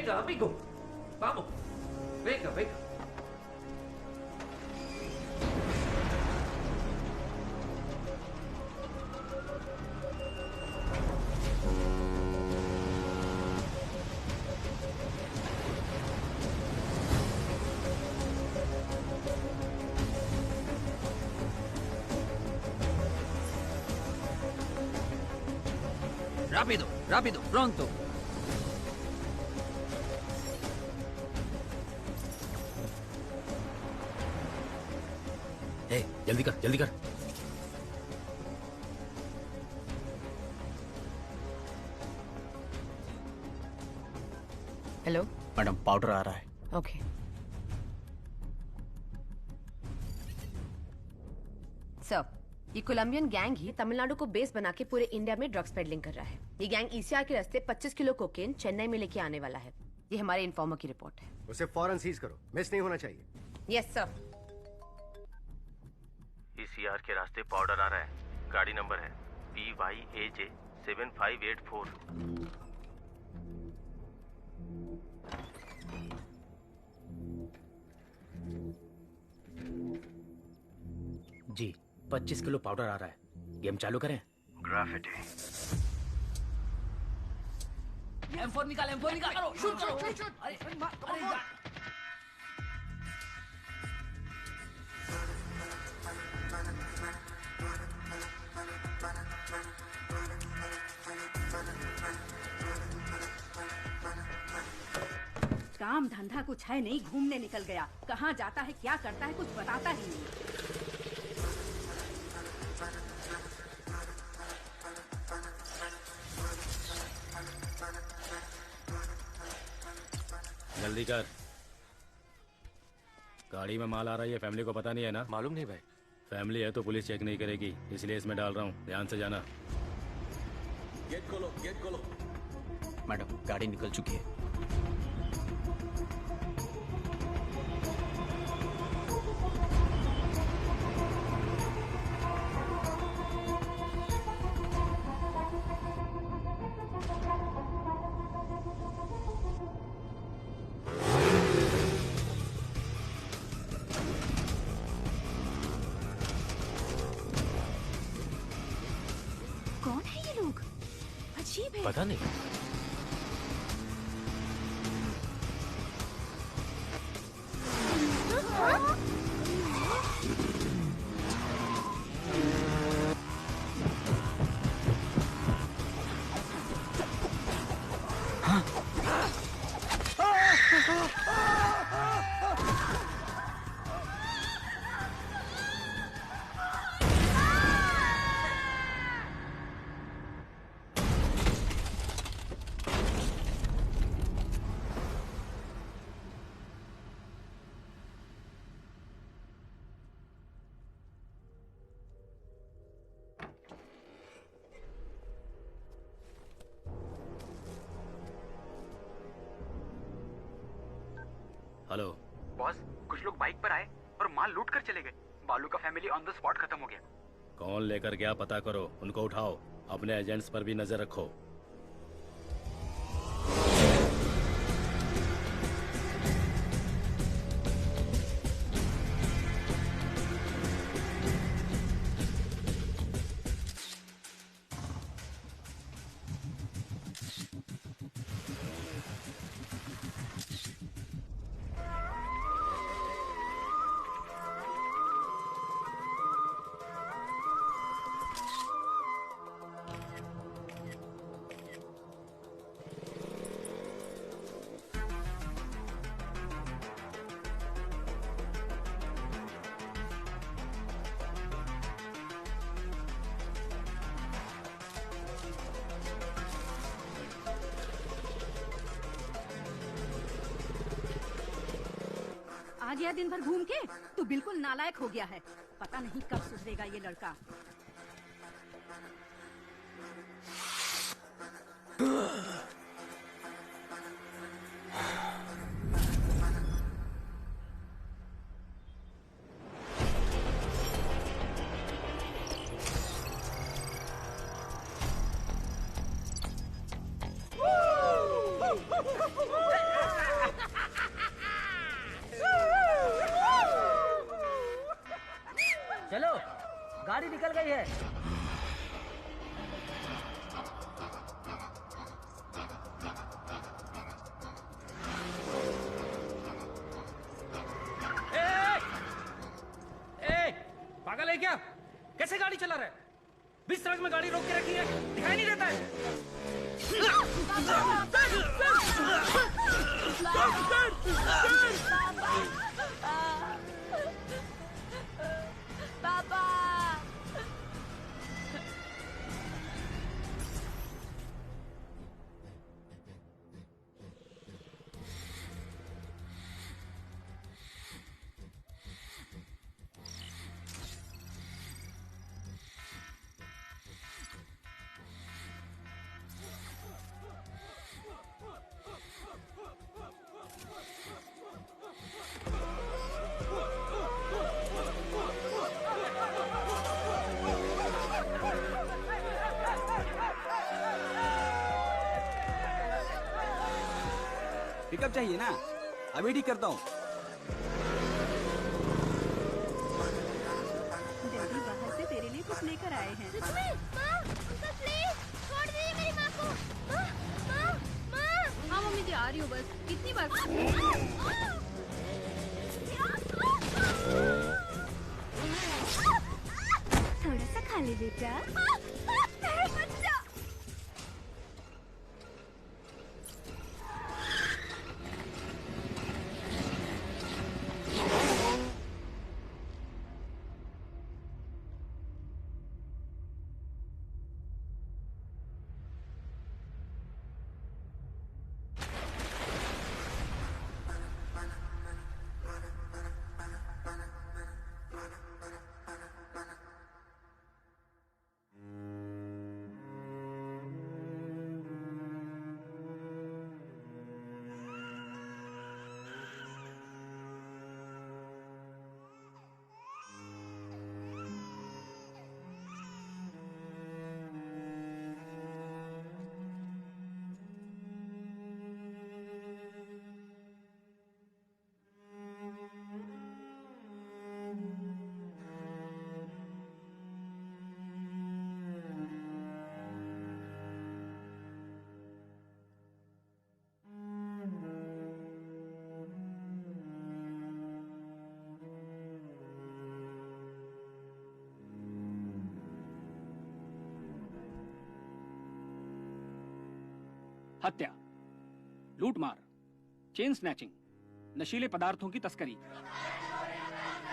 Venga, amigo. Vamos. Venga, venga. Rápido, rápido, pronto. जल्दी कर, जल्दी कर। हेलो मैडम, पाउडर आ रहा है। ओके सर, ये कोलंबियन गैंग ही तमिलनाडु को बेस बना के पूरे इंडिया में ड्रग्स पेडलिंग कर रहा है। ये गैंग ईसीआर के रास्ते 25 किलो कोकेन चेन्नई में लेके आने वाला है। ये हमारे इन्फॉर्मर की रिपोर्ट है। उसे फौरन सीज करो, मिस नहीं होना चाहिए। Yes sir. ईसीआर के रास्ते पाउडर आ रहा है। गाड़ी नंबर है PYAJ 7584। जी, 25 किलो पाउडर आ रहा है। गेम चालू करें? ग्राफिटी। M4 निकाल, M4 निकाल। करो, शूट करो। अरे, अरे काम धंधा कुछ है नहीं, घूमने निकल गया। कहाँ जाता है, क्या करता है, कुछ बताता ही नहीं। जल्दी कर। गाड़ी में माल आ रहा है, फैमिली को पता नहीं है ना? मालूम नहीं भाई। फैमिली है तो पुलिस चेक नहीं करेगी, इसलिए इसमें डाल रहा हूँ, ध्यान से जाना। गेट खोलो, गेट खोलो। मैडम, गाड़ी निकल चुकी है। कौन है ये लोग? अजीब है। पता नहीं। हेलो बॉस, कुछ लोग बाइक पर आए और माल लूट कर चले गए। बालू का फैमिली ऑन द स्पॉट खत्म हो गया। कौन लेकर गया पता करो, उनको उठाओ, अपने एजेंट्स पर भी नजर रखो। आ गया दिन भर घूम के, तू बिल्कुल नालायक हो गया है। पता नहीं कब सुधरेगा ये लड़का। चलो, गाड़ी निकल गई है। पागल है क्या? कैसे गाड़ी चला रहा है? बीच सड़क में गाड़ी रोक के रखी है, दिखाई नहीं देता है? पापा। पिकअप चाहिए ना? अभी ठीक करता हूँ। डैडी बाहर से तेरे लिए कुछ लेकर आए हैं। छोड़ दीजिए मेरी माँ को। माँ। हाँ मम्मी जी, आ रही हूँ बस। कितनी बार? थोड़ा सा खा ले बेटा। बच्चा। हत्या, लूटमार, चेन स्नैचिंग, नशीले पदार्थों की तस्करी।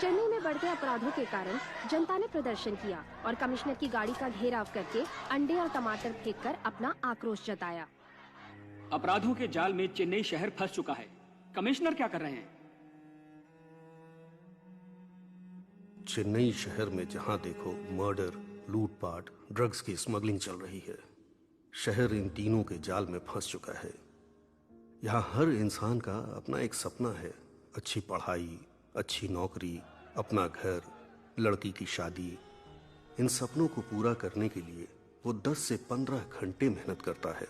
चेन्नई में बढ़ते अपराधों के कारण जनता ने प्रदर्शन किया और कमिश्नर की गाड़ी का घेराव करके अंडे और टमाटर फेंककर अपना आक्रोश जताया। अपराधों के जाल में चेन्नई शहर फंस चुका है। कमिश्नर क्या कर रहे हैं? चेन्नई शहर में जहां देखो मर्डर, लूटपाट, ड्रग्स की स्मगलिंग चल रही है। शहर इन तीनों के जाल में फंस चुका है। यहाँ हर इंसान का अपना एक सपना है, अच्छी पढ़ाई, अच्छी नौकरी, अपना घर, लड़की की शादी। इन सपनों को पूरा करने के लिए वो 10 से 15 घंटे मेहनत करता है।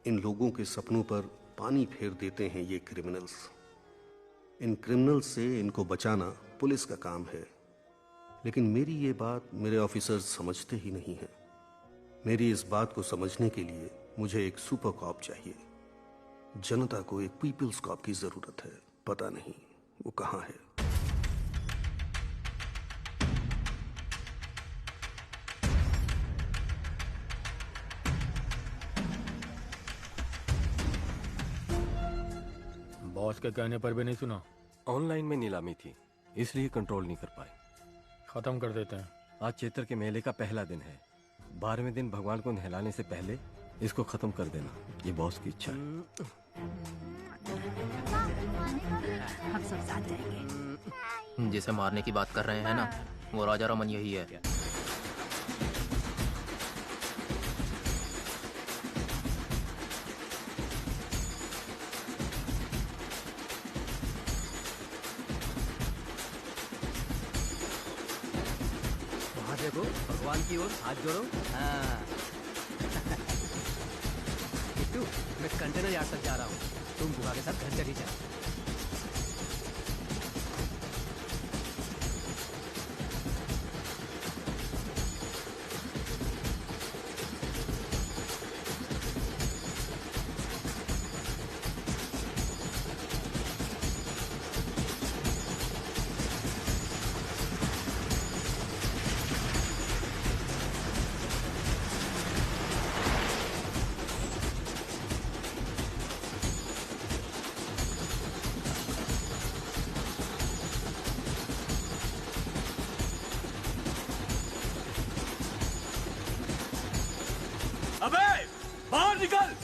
इन लोगों के सपनों पर पानी फेर देते हैं ये क्रिमिनल्स। इन क्रिमिनल्स से इनको बचाना पुलिस का काम है, लेकिन मेरी ये बात मेरे ऑफिसर्स समझते ही नहीं हैं। मेरी इस बात को समझने के लिए मुझे एक सुपर कॉप चाहिए। जनता को एक पीपल्स कॉप की जरूरत है। पता नहीं वो कहाँ है। बॉस के कहने पर भी नहीं सुना। ऑनलाइन में नीलामी थी, इसलिए कंट्रोल नहीं कर पाए। खत्म कर देते हैं। आज चैत्र के मेले का पहला दिन है। 12वें दिन भगवान को नहलाने से पहले इसको खत्म कर देना, ये बॉस की इच्छा है। हम सब साथ जाएंगे। जिसे मारने की बात कर रहे हैं ना, वो राजा रमन यही है। वहाँ देखो, भगवान की ओर हाथ जोड़ो। हाँ। किट्टू, मैं कंटेनर यार्ड तक जा रहा हूँ, तुम बुआ के साथ घर चली जा। अबे बाहर निकल।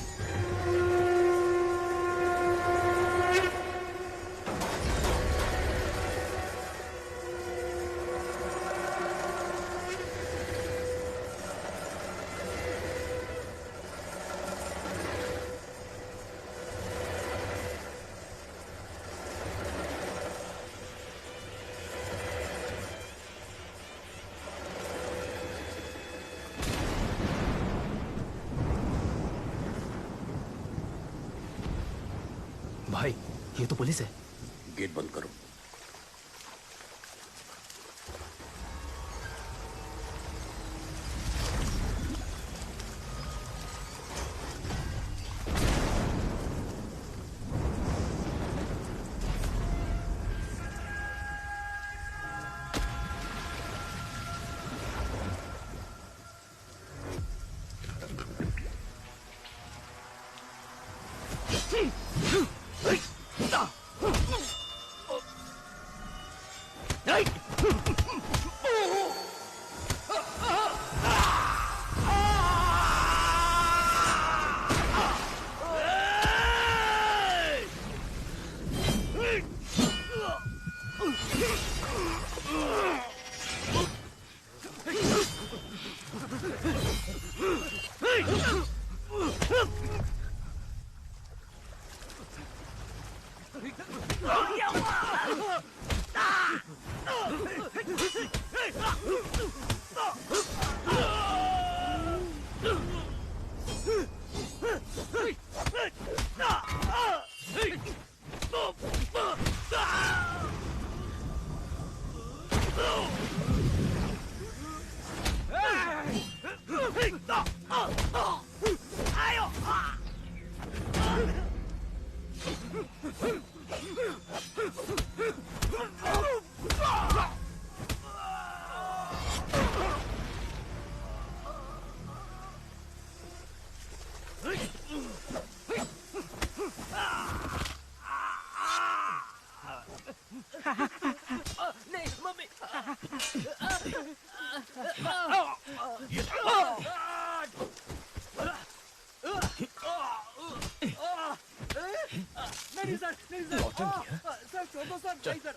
भाई ये तो पुलिस है। गेट बंद करो। नहीं मम्मी। नहीं सर, नहीं सर। सर छोड़ दो सर। नहीं सर,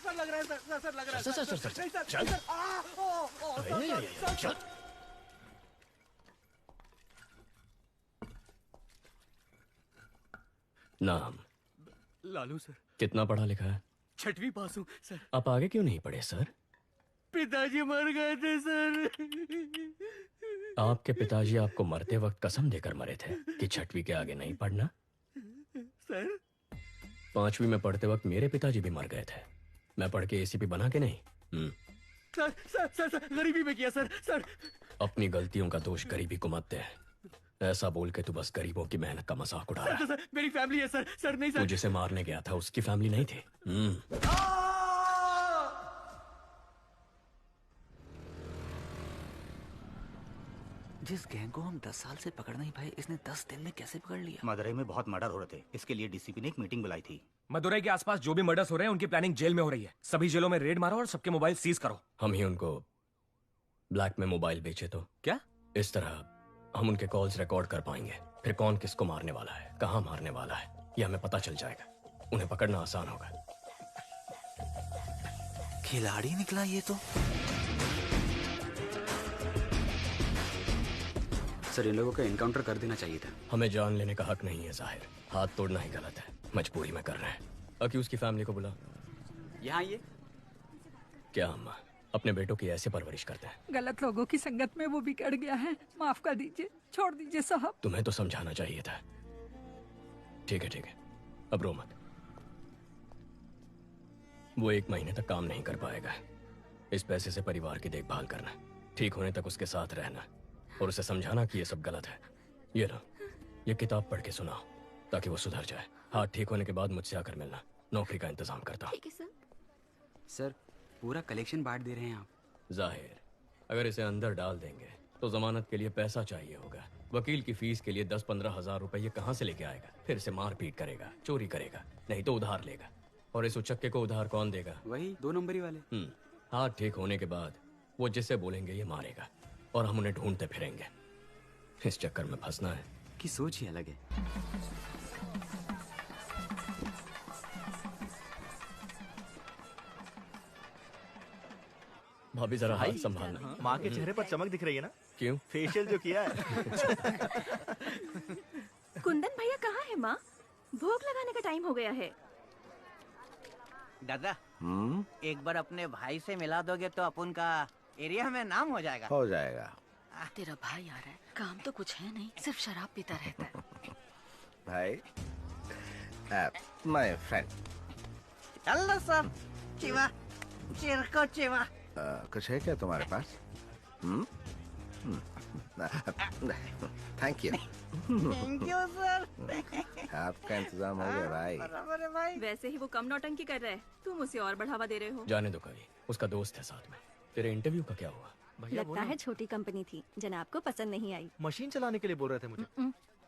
सर लग रहा है सर, सर लग रहा है सर, सर, सर, नहीं सर, चल। नहीं सर। चल। नाम? लालू सर। कितना पढ़ा लिखा है? 6वीं पास हूँ सर। आप आगे क्यों नहीं पढ़े सर? पिताजी मर गए थे सर। आपके पिताजी आपको मरते वक्त कसम देकर मरे थे कि 6वीं के आगे नहीं पढ़ना। सर 5वीं में पढ़ते वक्त मेरे पिताजी भी मर गए थे। मैं पढ़ के एसीपी बना के नहीं। सर सर सर सर गरीबी में किया सर। सर अपनी गलतियों का दोष गरीबी को मत दे। ऐसा बोल के तू बस गरीबों की मेहनत का मजाक उड़ा रहा है। सर मेरी फैमिली है सर। सर नहीं तू सर। जिसे मारने गया था उसकी फैमिली नहीं थी। जिस गैंग को हम 10 साल से पकड़ नहीं पाए, इसने 10 दिन में कैसे पकड़ लिया? मदुरई में बहुत मर्डर हो रहे थे, इसके लिए डीसीपी ने एक मीटिंग बुलाई थी। मदुरई के आसपास जो भी मर्डर्स हो रहे हैं उनकी प्लानिंग जेल में हो रही है। सभी जेलों में रेड मारो और सबके मोबाइल सीज करो। हम ही उनको ब्लैक में मोबाइल बेचे तो क्या? इस तरह हम उनके कॉल्स रिकॉर्ड कर पाएंगे। फिर कौन किसको मारने वाला है, कहाँ मारने वाला है, ये हमें पता चल जाएगा। उन्हें पकड़ना आसान होगा। खिलाड़ी निकला ये तो। सर इन लोगों का इनकाउंटर कर देना चाहिए था। हमें जान लेने का हक नहीं है जाहिर। हाथ तोड़ना ही गलत है। मजबूरी में कर रहे हैं। अक्यूज की फैमिली को बुला। यहाँ ये क्या हम अपने बेटों की ऐसे परवरिश करते हैं? गलत लोगों की संगत में वो बिगड़ गया है। माफ कर दीजिए, छोड़ दीजिए साहब। तुम्हें तो समझाना चाहिए था। ठीक है, अब रो मत। वो 1 महीने तक काम नहीं कर पाएगा। इस पैसे से परिवार की देखभाल करना, ठीक होने तक उसके साथ रहना और उसे समझाना कि ये सब गलत है। ये लो, ये किताब पढ़ के सुनाओ ताकि वो सुधर जाए। हाथ ठीक होने के बाद मुझसे आकर मिलना। नौकरी का इंतजाम करता हूँ। सर पूरा कलेक्शन बांट दे रहे हैं आप। जाहिर, अगर इसे अंदर डाल देंगे तो जमानत के लिए पैसा चाहिए होगा। वकील की फीस के लिए 10-15 हजार रुपए ये कहाँ से लेके आएगा? फिर से मार पीट करेगा, चोरी करेगा, नहीं तो उधार लेगा। और इस उचक्के को उधार कौन देगा? वही 2 नंबरी वाले। हाथ ठीक होने के बाद वो जिसे बोलेंगे ये मारेगा और हम उन्हें ढूंढते फिरेंगे। इस चक्कर में फंसना है की सोच ही अलग है। भाभी जरा हाथ संभालना। माँ के चेहरे पर चमक दिख रही है ना? क्यों? फेशियल जो किया है। कुंदन भैया कहाँ है माँ? भोग लगाने का टाइम हो गया है। दादा एक बार अपने भाई से मिला दोगे तो अपन का एरिया में नाम हो जाएगा। हो जाएगा। तेरा भाई आ रहा है, काम तो कुछ है नहीं, सिर्फ शराब पीता रहता है। भाई माय फ्रेंड। हेलो सर, चिवा, चिरको चिवा। कुछ है क्या तुम्हारे पास? Thank you. Thank you sir. आपका इंतजाम हो गया भाई। बराबर है भाई। वैसे ही वो कम नौटंकी कर रहा है, तुम उसे और बढ़ावा दे रहे हो। जाने दो कभी, उसका दोस्त है साथ में। तेरे इंटरव्यू का क्या हुआ? लगता है छोटी कंपनी थी, जनाब को पसंद नहीं आई। मशीन चलाने के लिए बोल रहे थे मुझे।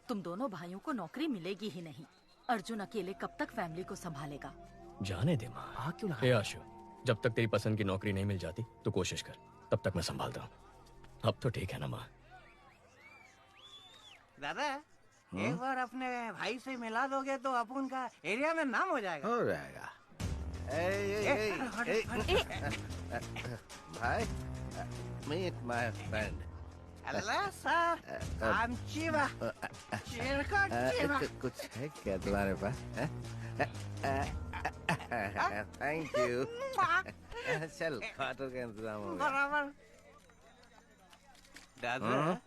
तुम दोनों भाइयों को नौकरी मिलेगी ही नहीं। अर्जुन अकेले कब तक फैमिली को संभालेगा? जाने दे माँ। क्यों ए आशु, जब तक तेरी पसंद की नौकरी नहीं मिल जाती तो कोशिश कर, तब तक मैं संभालता हूँ। अब तो ठीक है ना माँ? दादा एक बार अपने भाई से मिला दोगे तो अपन का एरिया में नाम हो जाएगा। हो जाएगा। भाई meet my friend. Hello sir, I'm Chiva. चिरको चिवा। कुछ है क्या तुम्हारे पास? Thank you. चल खाटो का इंतजाम हो गया। बराबर। दादा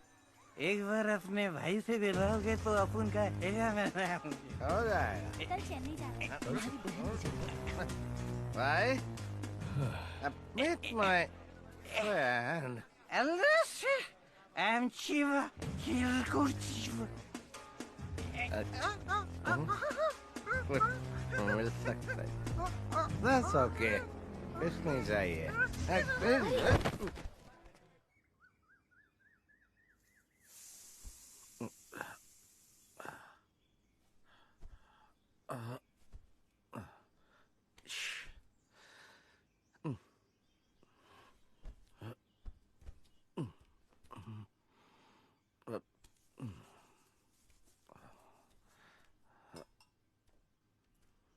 एक बार अपने भाई से मिलोगे तो अपन का एरिया में हो जाएगा। कल चेन्नई जा रहे हैं। भाई meet my friend. Hello sir, I'm Chiva. चिरको चिवा। मिल सकता है। That's okay. कुछ नहीं चाहिए।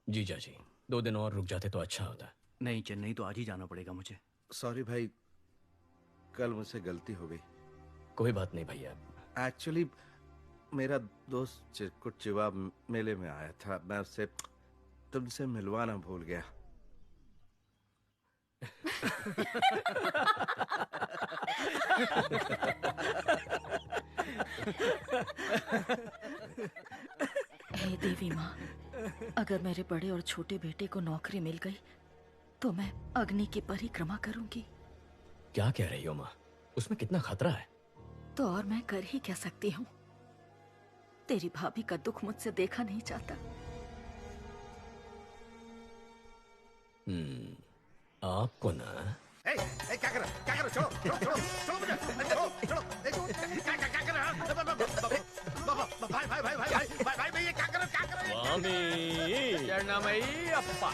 जीजा जी, 2 दिन और रुक जाते तो अच्छा होता। नहीं, चेन्नई तो आज ही जाना पड़ेगा मुझे। सॉरी भाई, कल मुझसे गलती हो गई। कोई बात नहीं भैया। एक्चुअली मेरा दोस्त चिरकुट चिवा मेले में आया था, मैं उससे तुमसे मिलवाना भूल गया। हे देवी माँ, अगर मेरे बड़े और छोटे बेटे को नौकरी मिल गई तो मैं अग्नि की परिक्रमा करूंगी। क्या कह रही हो माँ? उसमें कितना खतरा है। तो और मैं कर ही क्या सकती हूँ? तेरी भाभी का दुख मुझसे देखा नहीं जाता। आपको ना क्या कर रहा? छोड़ो मुझे, क्या कर रहा? भाई ये क्या कर रहा? स्वामी शरणमयी अप्पा।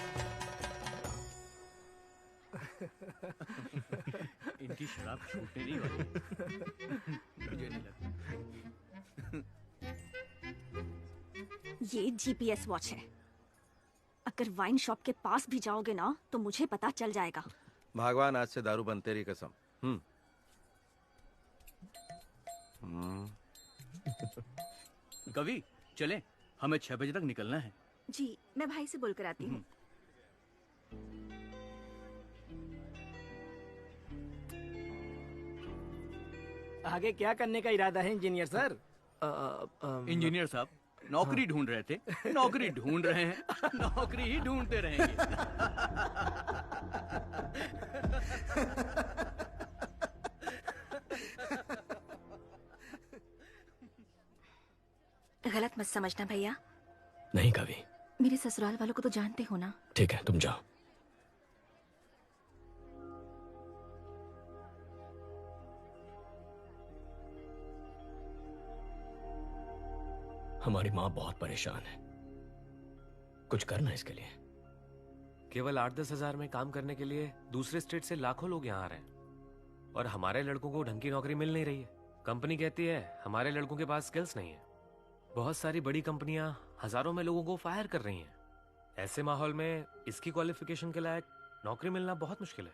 इनकी शराब छूटने नहीं वाली। मुझे नहीं लगता। ये जीपीएस वॉच है। अगर वाइन शॉप के पास भी जाओगे ना तो मुझे पता चल जाएगा। भगवान आज से दारू बंद, तेरी कसम। कवि चले, हमें 6 बजे तक निकलना है। जी, मैं भाई से बोलकर आती हूँ। आगे क्या करने का इरादा है इंजीनियर सर? इंजीनियर साहब नौकरी ढूंढ रहे थे, नौकरी ढूंढ रहे हैं, नौकरी ही ढूंढते रहेंगे। गलत मत समझना भैया। नहीं कभी। मेरे ससुराल वालों को तो जानते हो ना। ठीक है, तुम जाओ। हमारी माँ बहुत परेशान है, कुछ करना इसके लिए। केवल 8-10 हजार में काम करने के लिए दूसरे स्टेट से लाखों लोग यहाँ आ रहे हैं और हमारे लड़कों को ढंग की नौकरी मिल नहीं रही है। कंपनी कहती है हमारे लड़कों के पास स्किल्स नहीं है। बहुत सारी बड़ी कंपनियां हजारों में लोगों को फायर कर रही हैं। ऐसे माहौल में इसकी क्वालिफिकेशन के लायक नौकरी मिलना बहुत मुश्किल है।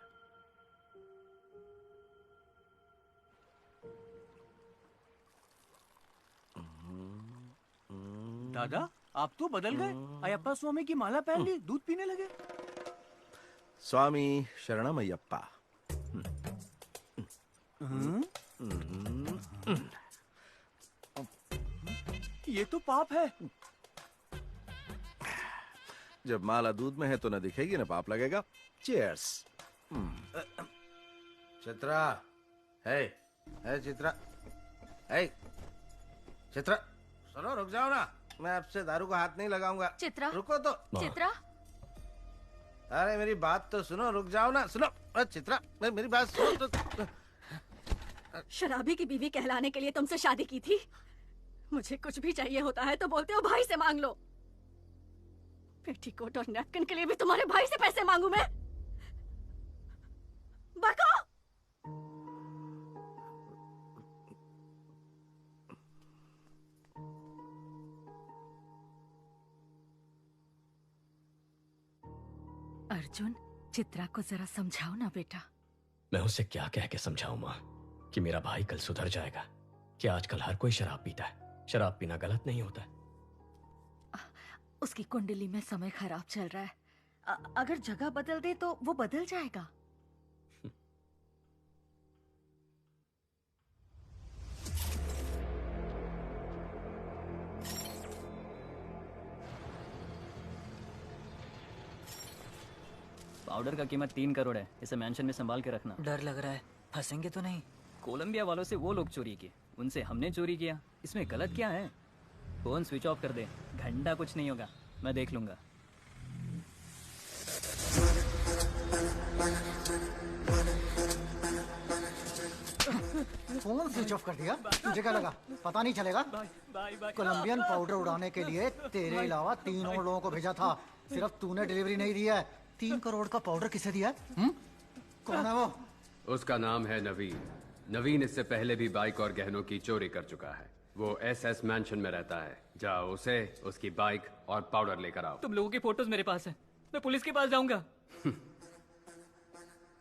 दादा आप तो बदल गए। अयप्पा स्वामी की माला पहन ली, दूध पीने लगे। स्वामी शरणमयप्पा। ये तो पाप है। जब माला दूध में है तो न दिखेगी न पाप लगेगा। चीयर्स। चित्रा, है चित्रा, है चित्रा, सुनो रुक जाओ ना। मैं आपसे दारू का हाथ नहीं लगाऊंगा। चित्रा, रुको तो। चित्रा, अरे मेरी बात तो सुनो, रुक जाओ ना। सुनो चित्रा, मेरी बात सुनो तो। शराबी की बीवी कहलाने के लिए तुमसे शादी की थी। मुझे कुछ भी चाहिए होता है तो बोलते हो भाई से मांग लो। पेटीकोट और नैपकिन के लिए भी तुम्हारे भाई से पैसे मांगू मैं? बको! अर्जुन, चित्रा को जरा समझाओ ना बेटा। मैं उसे क्या कह के समझाऊं माँ कि मेरा भाई कल सुधर जाएगा? कि आजकल हर कोई शराब पीता है। शराब पीना गलत नहीं होता है। उसकी कुंडली में समय खराब चल रहा है। अगर जगह बदल दे तो वो बदल जाएगा। पाउडर का कीमत 3 करोड़ है। इसे मेंशन में संभाल के रखना। डर लग रहा है, फंसेंगे तो नहीं? कोलंबिया वालों से वो लोग चोरी किए, उनसे हमने चोरी किया। इसमें गलत क्या है? फोन स्विच ऑफ कर दे, घंटा कुछ नहीं होगा, मैं देख लूंगा। फोन स्विच ऑफ कर दिया? तुझे क्या लगा पता नहीं चलेगा? कोलंबियन पाउडर उड़ाने के लिए तेरे अलावा 3 और लोगों को भेजा था। सिर्फ तूने डिलीवरी नहीं दी है। 3 करोड़ का पाउडर किसे दिया है? कौन है वो? उसका नाम है नवीन। नवीन इससे पहले भी बाइक और गहनों की चोरी कर चुका है। वो SS मैंशन में रहता है। जाओ उसे, उसकी बाइक और पाउडर लेकर आओ। तुम लोगों के फोटोज मेरे पास है, मैं पुलिस के पास जाऊंगा।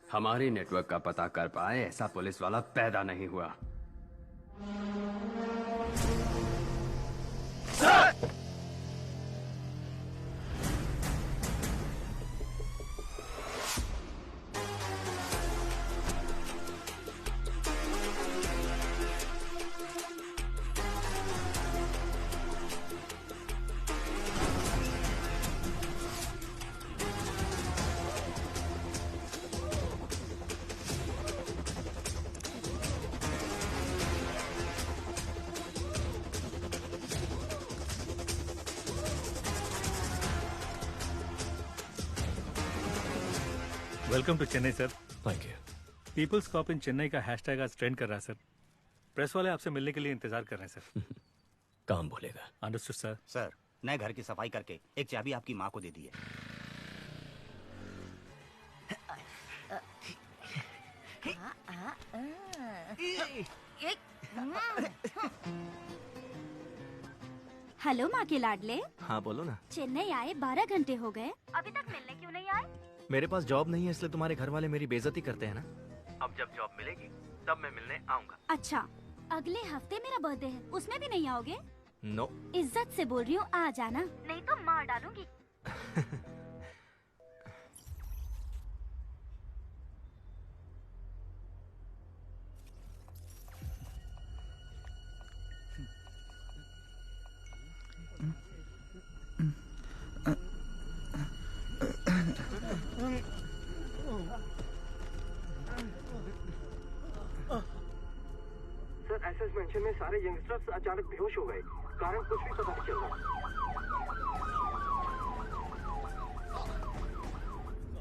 हमारे नेटवर्क का पता कर पाए ऐसा पुलिस वाला पैदा नहीं हुआ। Welcome to Chennai sir. Thank you. Peoples cop in Chennai का हैशटैग आज ट्रेंड कर रहा है सर। प्रेस वाले आपसे मिलने के लिए इंतजार कर रहे हैं सर। काम बोलेगा। Understood sir. सर, नए घर की सफाई करके एक चाबी आपकी माँ को दे दी है। हेलो माँ के लाडले। हाँ बोलो ना। चेन्नई आए 12 घंटे हो गए, अभी तक मिलने क्यों नहीं आए? मेरे पास जॉब नहीं है इसलिए तुम्हारे घर वाले मेरी बेइज्जती करते हैं ना। अब जब जॉब मिलेगी तब मैं मिलने आऊंगा। अच्छा, अगले हफ्ते मेरा बर्थडे है, उसमें भी नहीं आओगे? नो। इज्जत से बोल रही हूँ, आ जाना, नहीं तो मार डालूंगी। सर, एसएस मेंशन में सारे यंगस्टर्स अचानक बेहोश हो गए। कारण कुछ भी पता नहीं चल रहा।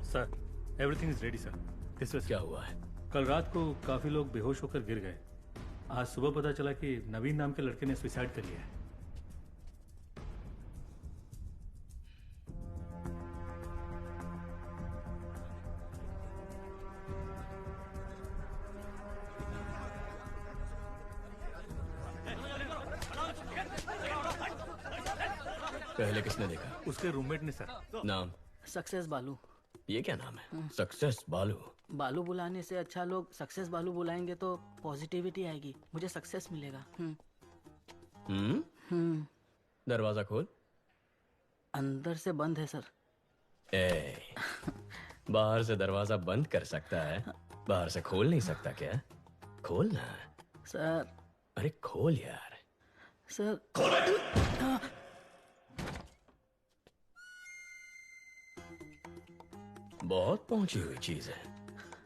Sir, everything is ready sir. This was क्या हुआ है? कल रात को काफी लोग बेहोश होकर गिर गए। आज सुबह पता चला कि नवीन नाम के लड़के ने सुसाइड कर लिया है। पहले किसने देखा? उसके रूममेट ने सर। नाम? सक्सेस बालू। ये क्या नाम है? सक्सेस बालू। बालू बुलाने से अच्छा लोग सक्सेस बालू बुलाएंगे तो पॉजिटिविटी आएगी, मुझे सक्सेस मिलेगा। दरवाजा खोल। अंदर से बंद है सर। बाहर से दरवाजा बंद कर सकता है, बाहर से खोल नहीं सकता क्या? खोल ना सर। अरे खोल यार। सर बहुत पहुंची हुई चीज है,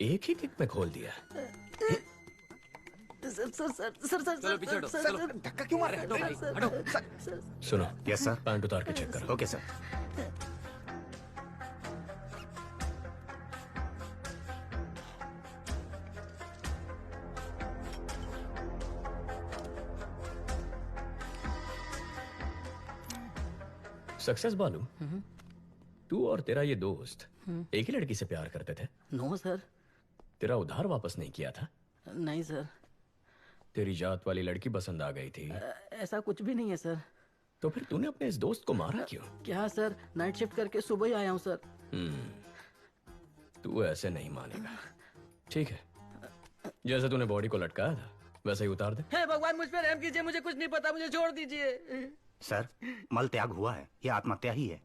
एक ही किक में खोल दिया। Sir sir sir sir sir चलो पीछे हटो, सर चलो। सर धक्का क्यों मार रहे हो? हटो। सुनो। Yes sir. पैंट उतार के चेक करो। Okay sir. सक्सेस बालू, तू और तेरा ये दोस्त एक ही लड़की से प्यार करते थे? No sir. तेरा उधार वापस नहीं किया था? नहीं सर। तेरी जात वाली लड़की पसंद आ गई थी? ऐसा कुछ भी नहीं है सर। तो फिर तूने अपने इस दोस्त को मारा क्यों? क्या सर, नाइट शिफ्ट करके सुबह ही आया हूँ सर। तू ऐसे नहीं मानेगा। ठीक है, जैसे तूने बॉडी को लटकाया था वैसे ही उतार दे। हे भगवान, मुझ पर रहम कीजिए, मुझे कुछ नहीं पता, मुझे छोड़ दीजिए। सर, मल त्याग हुआ है, यह आत्महत्या ही है।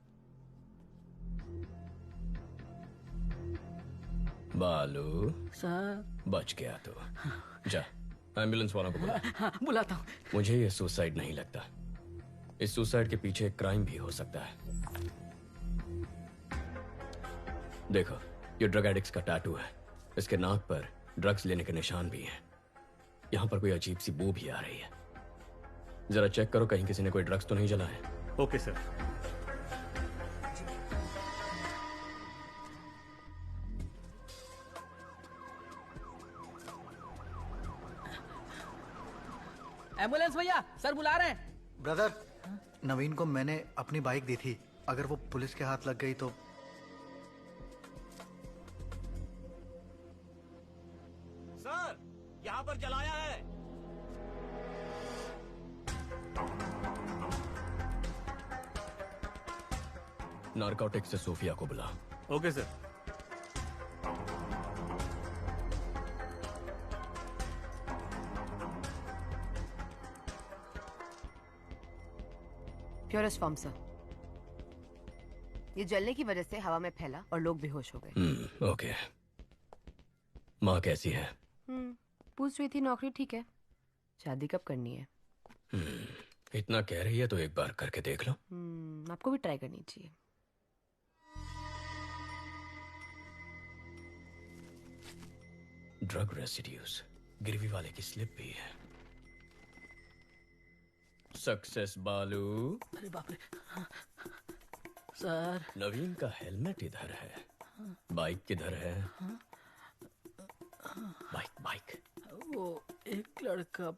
बालू सर। बच गया तो जा एम्बुलेंस वालों को बुला। हाँ, बुलाता हूँ। मुझे ये सुसाइड नहीं लगता, इस सुसाइड के पीछे एक क्राइम भी हो सकता है। देखो, ये ड्रग एडिक्ट्स का टैटू है, इसके नाक पर ड्रग्स लेने के निशान भी हैं। यहाँ पर कोई अजीब सी बू भी आ रही है, जरा चेक करो कहीं किसी ने कोई ड्रग्स तो नहीं जला है। Okay sir. एम्बुलेंस भैया, सर बुला रहे हैं। ब्रदर, नवीन को मैंने अपनी बाइक दी थी, अगर वो पुलिस के हाथ लग गई तो। सर, यहाँ पर जलाया है। नारकोटिक्स से सोफिया को बुला। Okay sir. Purest form sir. ये जलने की वजह से हवा में फैला और लोग बेहोश हो गए। ओके। माँ कैसी है? पूछ रही थी, नौकरी ठीक है। शादी कब करनी है? इतना कह रही है तो एक बार करके देख लो। आपको भी ट्राई करनी चाहिए। ड्रग रेसिड्यूज, गिरवी वाले की स्लिप भी है। सक्सेस बालू। अरे बाप रे। सर। नवीन का हेलमेट इधर है, बाइक किधर है? Bike bike. वो एक लड़का।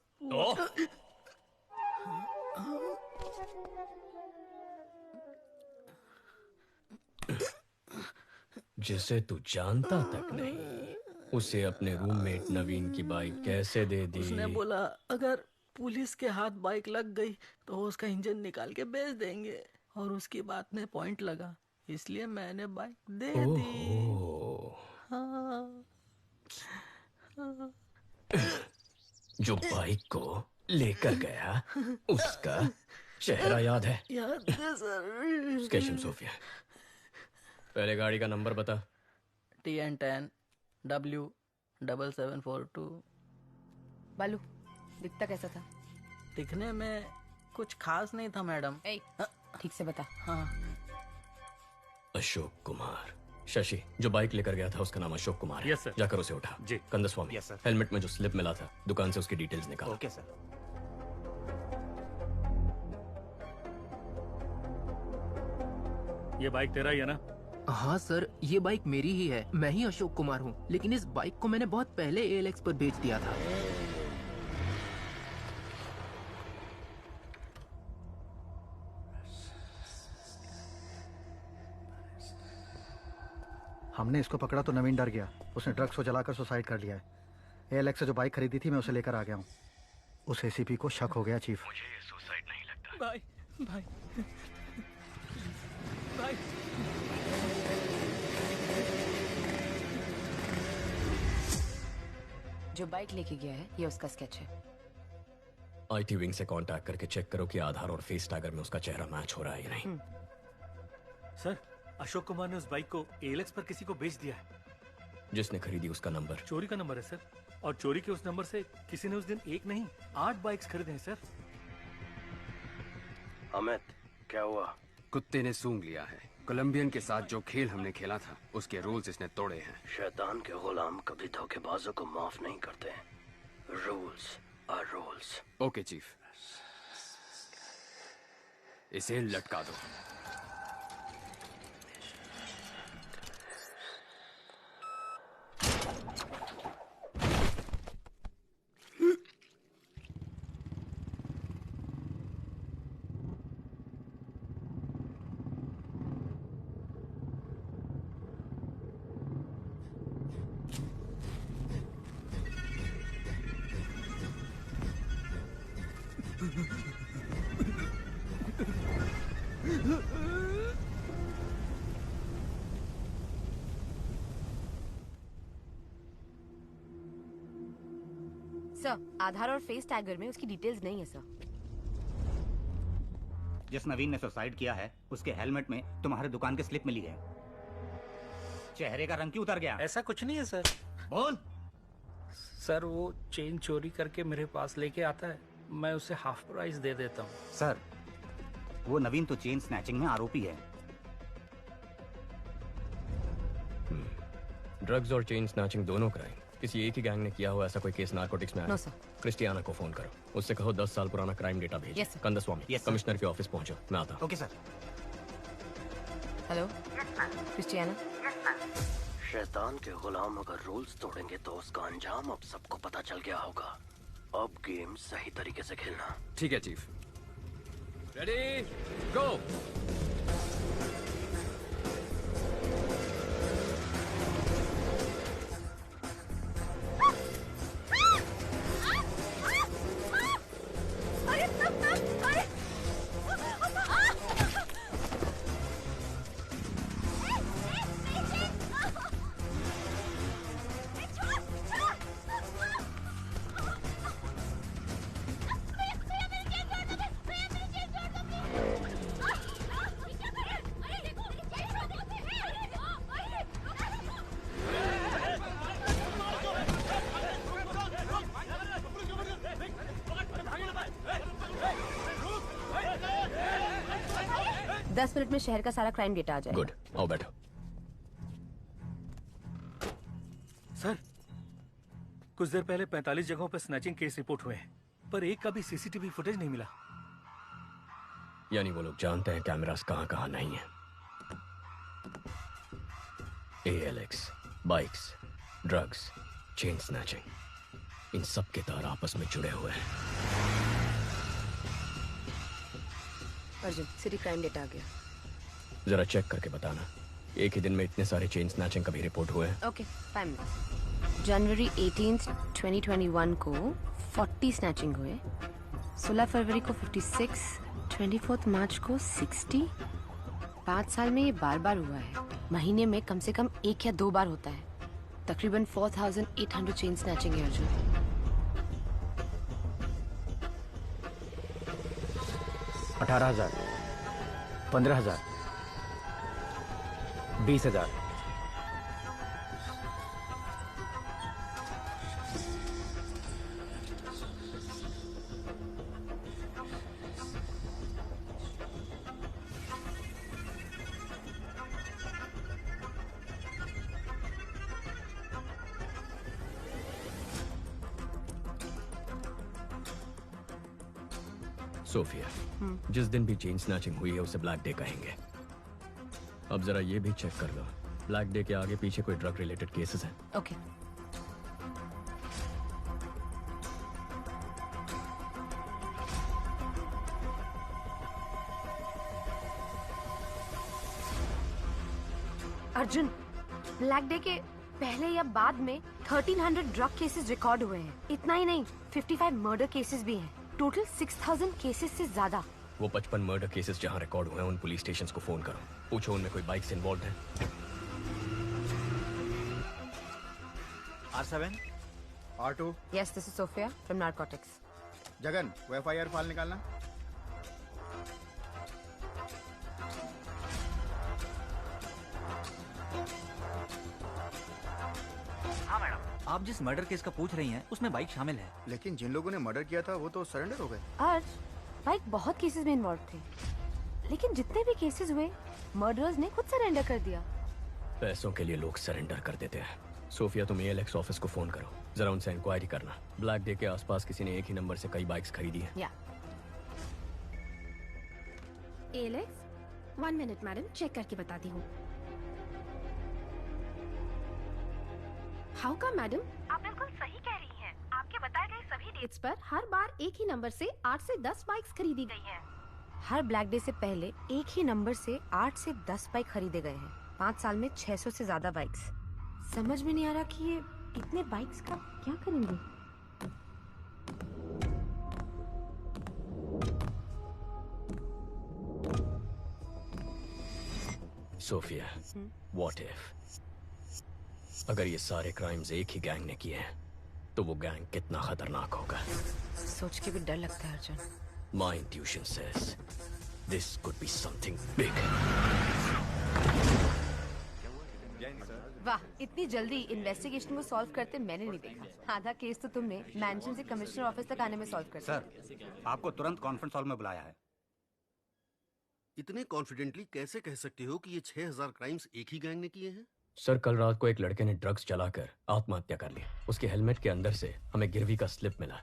जिसे तू जानता तक नहीं, उसे अपने रूममेट नवीन की बाइक कैसे दे दी? उसने बोला अगर पुलिस के हाथ बाइक लग गई तो उसका इंजन निकाल के बेच देंगे, और उसकी बात में पॉइंट लगा, इसलिए मैंने बाइक दे दी। हाँ। जो बाइक को लेकर गया उसका चेहरा याद है? याद है सर। स्केशम सोफिया, पहले गाड़ी का नंबर बता। TN10 W7742। बालू, दिखता कैसा था? दिखने में कुछ खास नहीं था मैडम। ठीक से बता। हाँ। अशोक कुमार। शशि, जो बाइक लेकर गया था उसका नाम अशोक कुमार है। Yes sir. जाकर उसे उठा। जी। Kandaswamy, yes sir. हेलमेट में जो स्लिप मिला था दुकान से उसकी डिटेल्स निकाल। Okay sir. ये बाइक तेरा ही है ना? हाँ सर, ये बाइक मेरी ही है, मैं ही अशोक कुमार हूँ, लेकिन इस बाइक को मैंने बहुत पहले ALX पर बेच दिया था। हमने इसको पकड़ा तो नवीन डर गया, उसने ड्रग्स को जलाकर सुसाइड कर लिया है। ALX से जो बाइक खरीदी थी मैं उसे लेकर आ गया हूँ। उस ACP को शक हो गया चीफ। मुझे ये सुसाइड नहीं लगता। भाई भाई भाई। जो बाइक लेके गया है ये उसका स्केच है। आईटी विंग से कांटेक्ट करके चेक करो कि आधार और फेस टैगर में उसका चेहरा मैच हो रहा है या नहीं। सर, अशोक कुमार ने उस बाइक को एएलएक्स पर किसी को बेच दिया है। जिसने खरीदी उसका नंबर? चोरी का नंबर है सर, और चोरी के उस नंबर से किसी ने उस दिन एक नहीं 8 बाइक्स खरीदे हैं सर। अमित, क्या हुआ? कुत्ते ने सूंघ लिया है। कोलंबियन के साथ जो खेल हमने खेला था उसके रूल्स इसने तोड़े हैं। शैतान के गुलाम कभी धोखेबाजों को माफ नहीं करते। Rules are rules. Okay chief, इसे लटका दो। सर, आधार और फेस टैगर में उसकी डिटेल्स नहीं है सर। जिस नवीन ने सुसाइड किया है उसके हेलमेट में तुम्हारे दुकान के स्लिप मिली है। चेहरे का रंग क्यों उतर गया? ऐसा कुछ नहीं है सर। बोल। सर वो चेन चोरी करके मेरे पास लेके आता है, मैं उसे हाफ प्राइस दे देता हूँ। सर, वो नवीन तो चेन स्नैचिंग में आरोपी है। ड्रग्स और चेन स्नैचिंग दोनों क्राइम किसी एक ही गैंग ने किया हुआ ऐसा कोई केस नारकोटिक्स में आया? No sir. क्रिस्टियाना को फोन करो, उससे कहो 10 साल पुराना क्राइम डेटा भेजो। Yes, sir. Kandaswamy, Yes, sir. Commissioner के ऑफिस पहुंचो, मैं आता हूं। Okay sir. Hello Christiana. शैतान के गुलाम अगर रूल्स तोड़ेंगे तो उसका अंजाम अब सबको पता चल गया होगा। अब गेम सही तरीके से खेलना। ठीक है चीफ। रेडी, गो। दस मिनट में शहर का सारा क्राइम डेटा आ जाएगा। गुड, आओ बैठो। सर, कुछ देर पहले 45 जगहों पर स्नैचिंग केस रिपोर्ट हुए हैं, पर एक का भी सीसीटीवी फुटेज नहीं मिला। यानी वो लोग जानते हैं कैमरास कहां कहां नहीं है। ALX, bikes, drugs, chain snatching, इन सब के तार आपस में जुड़े हुए हैं। अर्जुन, सिटी क्राइम डेटा आ गया। जरा चेक करके बताना, एक ही दिन में इतने सारे चेन स्नैचिंग कभी रिपोर्ट हुए हैं? Okay, 5 minutes. जनवरी 18, 2021 को 40 स्नैचिंग हुए, 16 फरवरी को 56, 24 मार्च को 60। 5 साल में ये बार बार हुआ है। महीने में कम से कम 1 या 2 बार होता है। तकरीबन 4800 चेन स्नैचिंग है अर्जुन। 18,000, 15,000, 20,000। सोफिया, जिस दिन भी चेन स्नैचिंग हुई है उसे ब्लैक डे कहेंगे। अब जरा ये भी चेक कर लो, ब्लैक डे के आगे पीछे कोई ड्रग रिलेटेड केसेस हैं? ओके। अर्जुन, ब्लैक डे के पहले या बाद में 1300 ड्रग केसेस रिकॉर्ड हुए हैं। इतना ही नहीं, 55 मर्डर केसेस भी हैं। टोटल 6000 केसेस से ज्यादा। वो 55 मर्डर केसेस जहां रिकॉर्ड हुए हैं उन पुलिस स्टेशंस को फोन करो, पूछो उनमें कोई बाइक्स इन्वॉल्व है। R7 R2 Yes, this is Sophia from Narcotics. Jagan, वो FIR फाइल निकालना। हाँ मैडम, आप जिस मर्डर केस का पूछ रही हैं उसमें बाइक शामिल है। लेकिन जिन लोगों ने मर्डर किया था वो तो सरेंडर हो गए। अर्ज, बाइक बहुत केसेस में इन्वॉल्व थे, लेकिन जितने भी केसेस हुए मर्डरर्स ने खुद सरेंडर कर दिया। पैसों के लिए लोग सरेंडर कर देते हैं। सोफिया, तुम ALX ऑफिस को फोन करो, जरा उनसे इंक्वायरी करना। ब्लैक डे के आसपास किसी ने एक ही नंबर से कई बाइक्स खरीदी हैं। या ALX 1 मिनट मैडम, चेक करके बताती हूँ। हाउ का मैडम, आप बिल्कुल सही कह रही हैं। आपके बताए गए सभी डेट्स पर हर बार एक ही नंबर से 8 से 10 बाइक्स खरीदी गई हैं। हर ब्लैक डे से पहले एक ही नंबर से 8 से 10 बाइक खरीदे गए हैं। 5 साल में 600 से ज्यादा बाइक्स। समझ में नहीं आ रहा कि ये इतने बाइक्स का क्या करेंगे। सोफिया, व्हाट इफ अगर ये सारे क्राइम्स एक ही गैंग ने किए हैं तो वो गैंग कितना खतरनाक होगा। सोच के भी डर लगता है Arjun. My intuition says this could be something big. वाह, इतनी जल्दी इन्वेस्टिगेशन को सॉल्व करते मैंने नहीं देखा। आधा केस तो तुमने मैंशन से कमिश्नर ऑफिस तक आने में सॉल्व कर दिया। सर, आपको तुरंत कॉन्फ्रेंस हॉल में बुलाया है। इतने कॉन्फिडेंटली कैसे कह सकते हो कि ये 6000 क्राइम्स एक ही गैंग ने किए हैं? सर, कल रात को एक लड़के ने ड्रग्स चलाकर आत्महत्या कर ली। उसके हेलमेट के अंदर से हमें गिरवी का स्लिप मिला।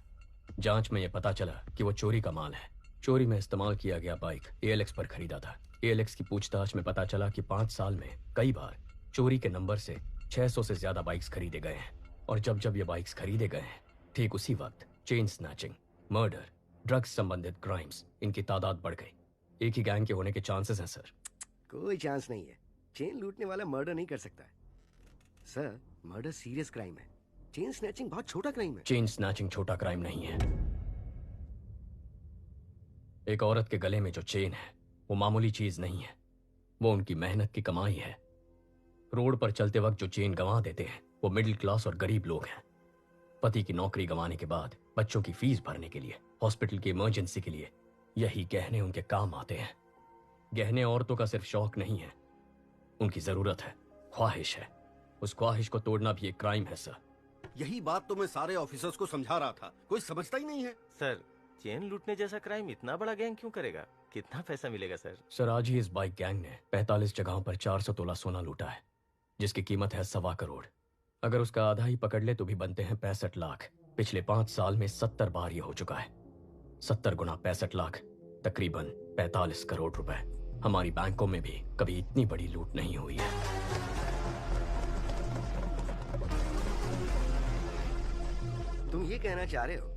जांच में यह पता चला कि वो चोरी का माल है। चोरी में इस्तेमाल किया गया बाइक ALX पर खरीदा था। ALX की पूछताछ में पता चला कि 5 साल में कई बार चोरी के नंबर से 600 से ज्यादा बाइक्स खरीदे गए हैं। और जब जब ये बाइक्स खरीदे गए हैं, ठीक उसी वक्त चेन स्नैचिंग, मर्डर, ड्रग्स संबंधित क्राइम्स, इनकी तादाद बढ़ गई। एक ही गैंग के होने के चांसेस हैं सर। कोई चांस नहीं है। चेन लूटने वाला मर्डर नहीं कर सकता है सर। मर्डर सीरियस क्राइम है। चेन स्नैचिंग बहुत छोटा क्राइम है। चेन स्नैचिंग छोटा क्राइम नहीं है। एक औरत के गले में जो चेन है वो मामूली चीज नहीं है, वो उनकी मेहनत की कमाई है। रोड पर चलते वक्त जो चेन गंवा देते हैं वो मिडिल क्लास और गरीब लोग हैं। पति की नौकरी गंवाने के बाद बच्चों की फीस भरने के लिए, हॉस्पिटल की इमरजेंसी के लिए यही गहने उनके काम आते हैं। गहने औरतों का सिर्फ शौक नहीं है, उनकी जरूरत है, ख्वाहिश है। उस ख्वाहिश को तोड़ना भी एक क्राइम है सर। यही बात तो मैं सारे ऑफिसर्स को समझा रहा था, कोई समझता ही नहीं है। सर, चेन लूटने जैसा क्राइम इतना बड़ा गैंग क्यों करेगा? कितना पैसा मिलेगा सर? सर, आज ही इस बाइक गैंग ने 45 जगहों पर 400 तोला सोना लूटा है, जिसकी कीमत है 1.25 करोड़। अगर उसका आधा ही पकड़ ले तो भी बनते हैं 65 लाख। पिछले 5 साल में 70 बार ये हो चुका है। 70 गुना 65 लाख, तकरीबन 45 करोड़ रुपए। हमारी बैंकों में भी कभी इतनी बड़ी लूट नहीं हुई है। तुम ये कहना चाह रहे हो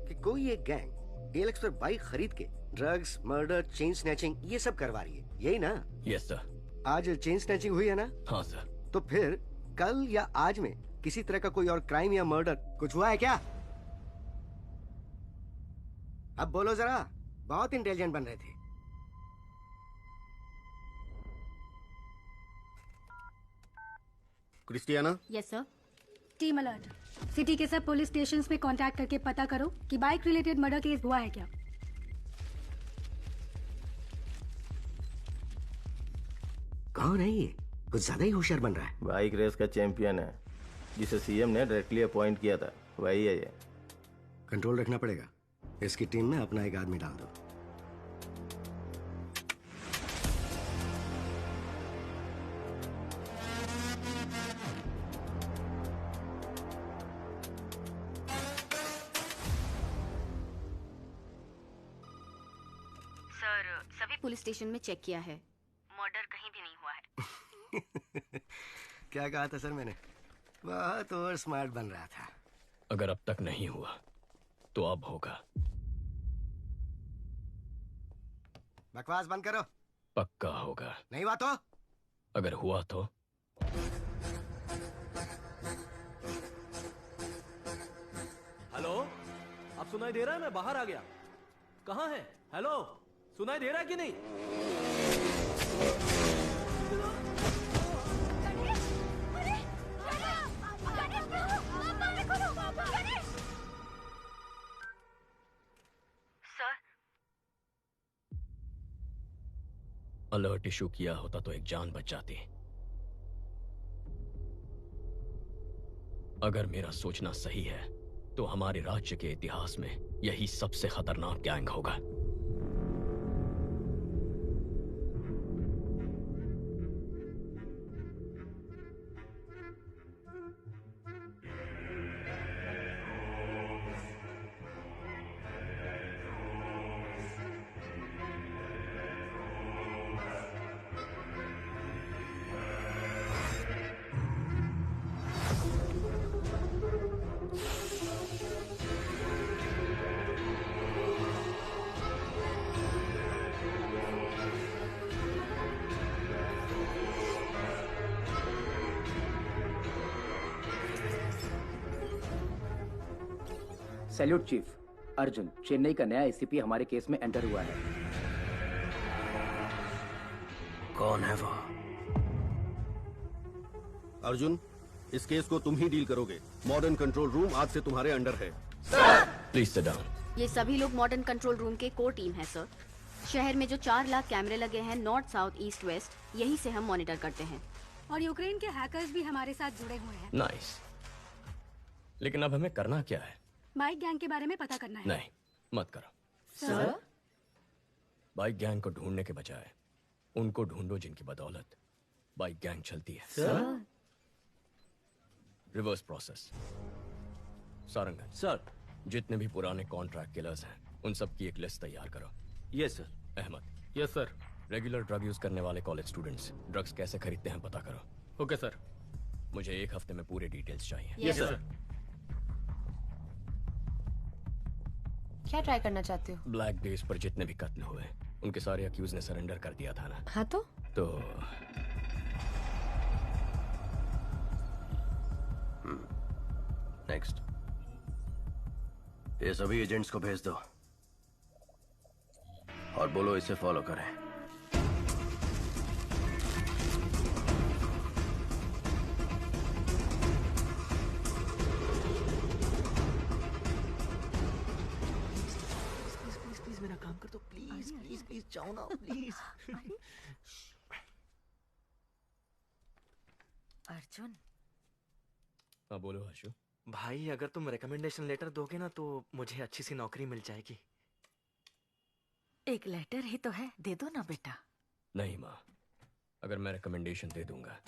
कि कोई एक गैंग ALX पर बाइक खरीद के ड्रग्स, मर्डर, चेन स्नैचिंग ये सब करवा रही है, यही ना? Yes sir. आज चेन स्नैचिंग हुई है ना? हाँ सर। तो फिर कल या आज में किसी तरह का कोई और क्राइम या मर्डर कुछ हुआ है क्या? अब बोलो जरा, बहुत इंटेलिजेंट बन रहे थे। Christiana? Yes sir. Team alert, city के सब पुलिस स्टेशंस में कांटेक्ट करके पता करो कि बाइक रिलेटेड मर्डर केस हुआ है क्या। कौन है ये? कुछ ज्यादा ही होशियार बन रहा है। बाइक रेस का चैंपियन है, जिसे सीएम ने डायरेक्टली अपॉइंट किया था, वही है ये। कंट्रोल रखना पड़ेगा। इसकी टीम में अपना एक आदमी डाल दो। सर, सभी पुलिस स्टेशन में चेक किया है, मर्डर कहीं भी नहीं हुआ है। क्या कहा था सर मैंने? बहुत और स्मार्ट बन रहा था। अगर अब तक नहीं हुआ तो अब होगा। बकवास बंद करो। पक्का होगा। नहीं हुआ तो? अगर हुआ तो? हेलो, अब सुनाई दे रहा है? मैं बाहर आ गया। कहाँ है? हेलो सुनाई दे रहा है कि नहीं? अलर्ट इशू किया होता तो एक जान बच जाती। अगर मेरा सोचना सही है तो हमारे राज्य के इतिहास में यही सबसे खतरनाक गैंग होगा। Salute chief. अर्जुन, चेन्नई का नया एसीपी हमारे केस में एंटर हुआ है। कौन है वो? अर्जुन, इस केस को तुम ही डील करोगे। मॉडर्न कंट्रोल रूम आज से तुम्हारे अंडर है। Please sit down. ये सभी लोग मॉडर्न कंट्रोल रूम के कोर टीम है सर। शहर में जो 4 लाख कैमरे लगे हैं नॉर्थ, साउथ, ईस्ट, वेस्ट, यही से हम मॉनिटर करते हैं। और यूक्रेन के हैकर्स भी हमारे साथ जुड़े हुए हैं। नाइस। लेकिन अब हमें करना क्या है? बाइक गैंग के बारे में पता करना है। नहीं, मत करो सर। बाइक गैंग को ढूंढने के बजाय उनको ढूंढो जिनकी बदौलत बाइक गैंग चलती है। Sir. Reverse process. Sarangan sir, जितने भी पुराने कॉन्ट्रैक्ट किलर्स हैं उन सब की एक लिस्ट तैयार करो। Yes sir. Ahmed. Yes sir. Regular drug use करने वाले कॉलेज स्टूडेंट्स ड्रग्स कैसे खरीदते हैं पता करो। Okay sir. मुझे 1 हफ्ते में पूरे डिटेल्स चाहिए। Yes sir. क्या ट्राई करना चाहते हो? ब्लैक डेज पर जितने भी कत्ल हुए उनके सारे अक्यूज ने सरेंडर कर दिया था ना। हाँ तो नेक्स्ट। ये सभी एजेंट्स को भेज दो और बोलो इसे फॉलो करें। प्लीज मेरा काम कर दो। प्लीज प्लीज प्लीज जाओ ना प्लीज। अर्जुन। हाँ बोलो आशु। भाई अगर तुम रिकमेंडेशन लेटर दोगे ना तो मुझे अच्छी सी नौकरी मिल जाएगी। एक लेटर ही तो है, दे दो ना बेटा। नहीं माँ, अगर मैं रिकमेंडेशन दे दूंगा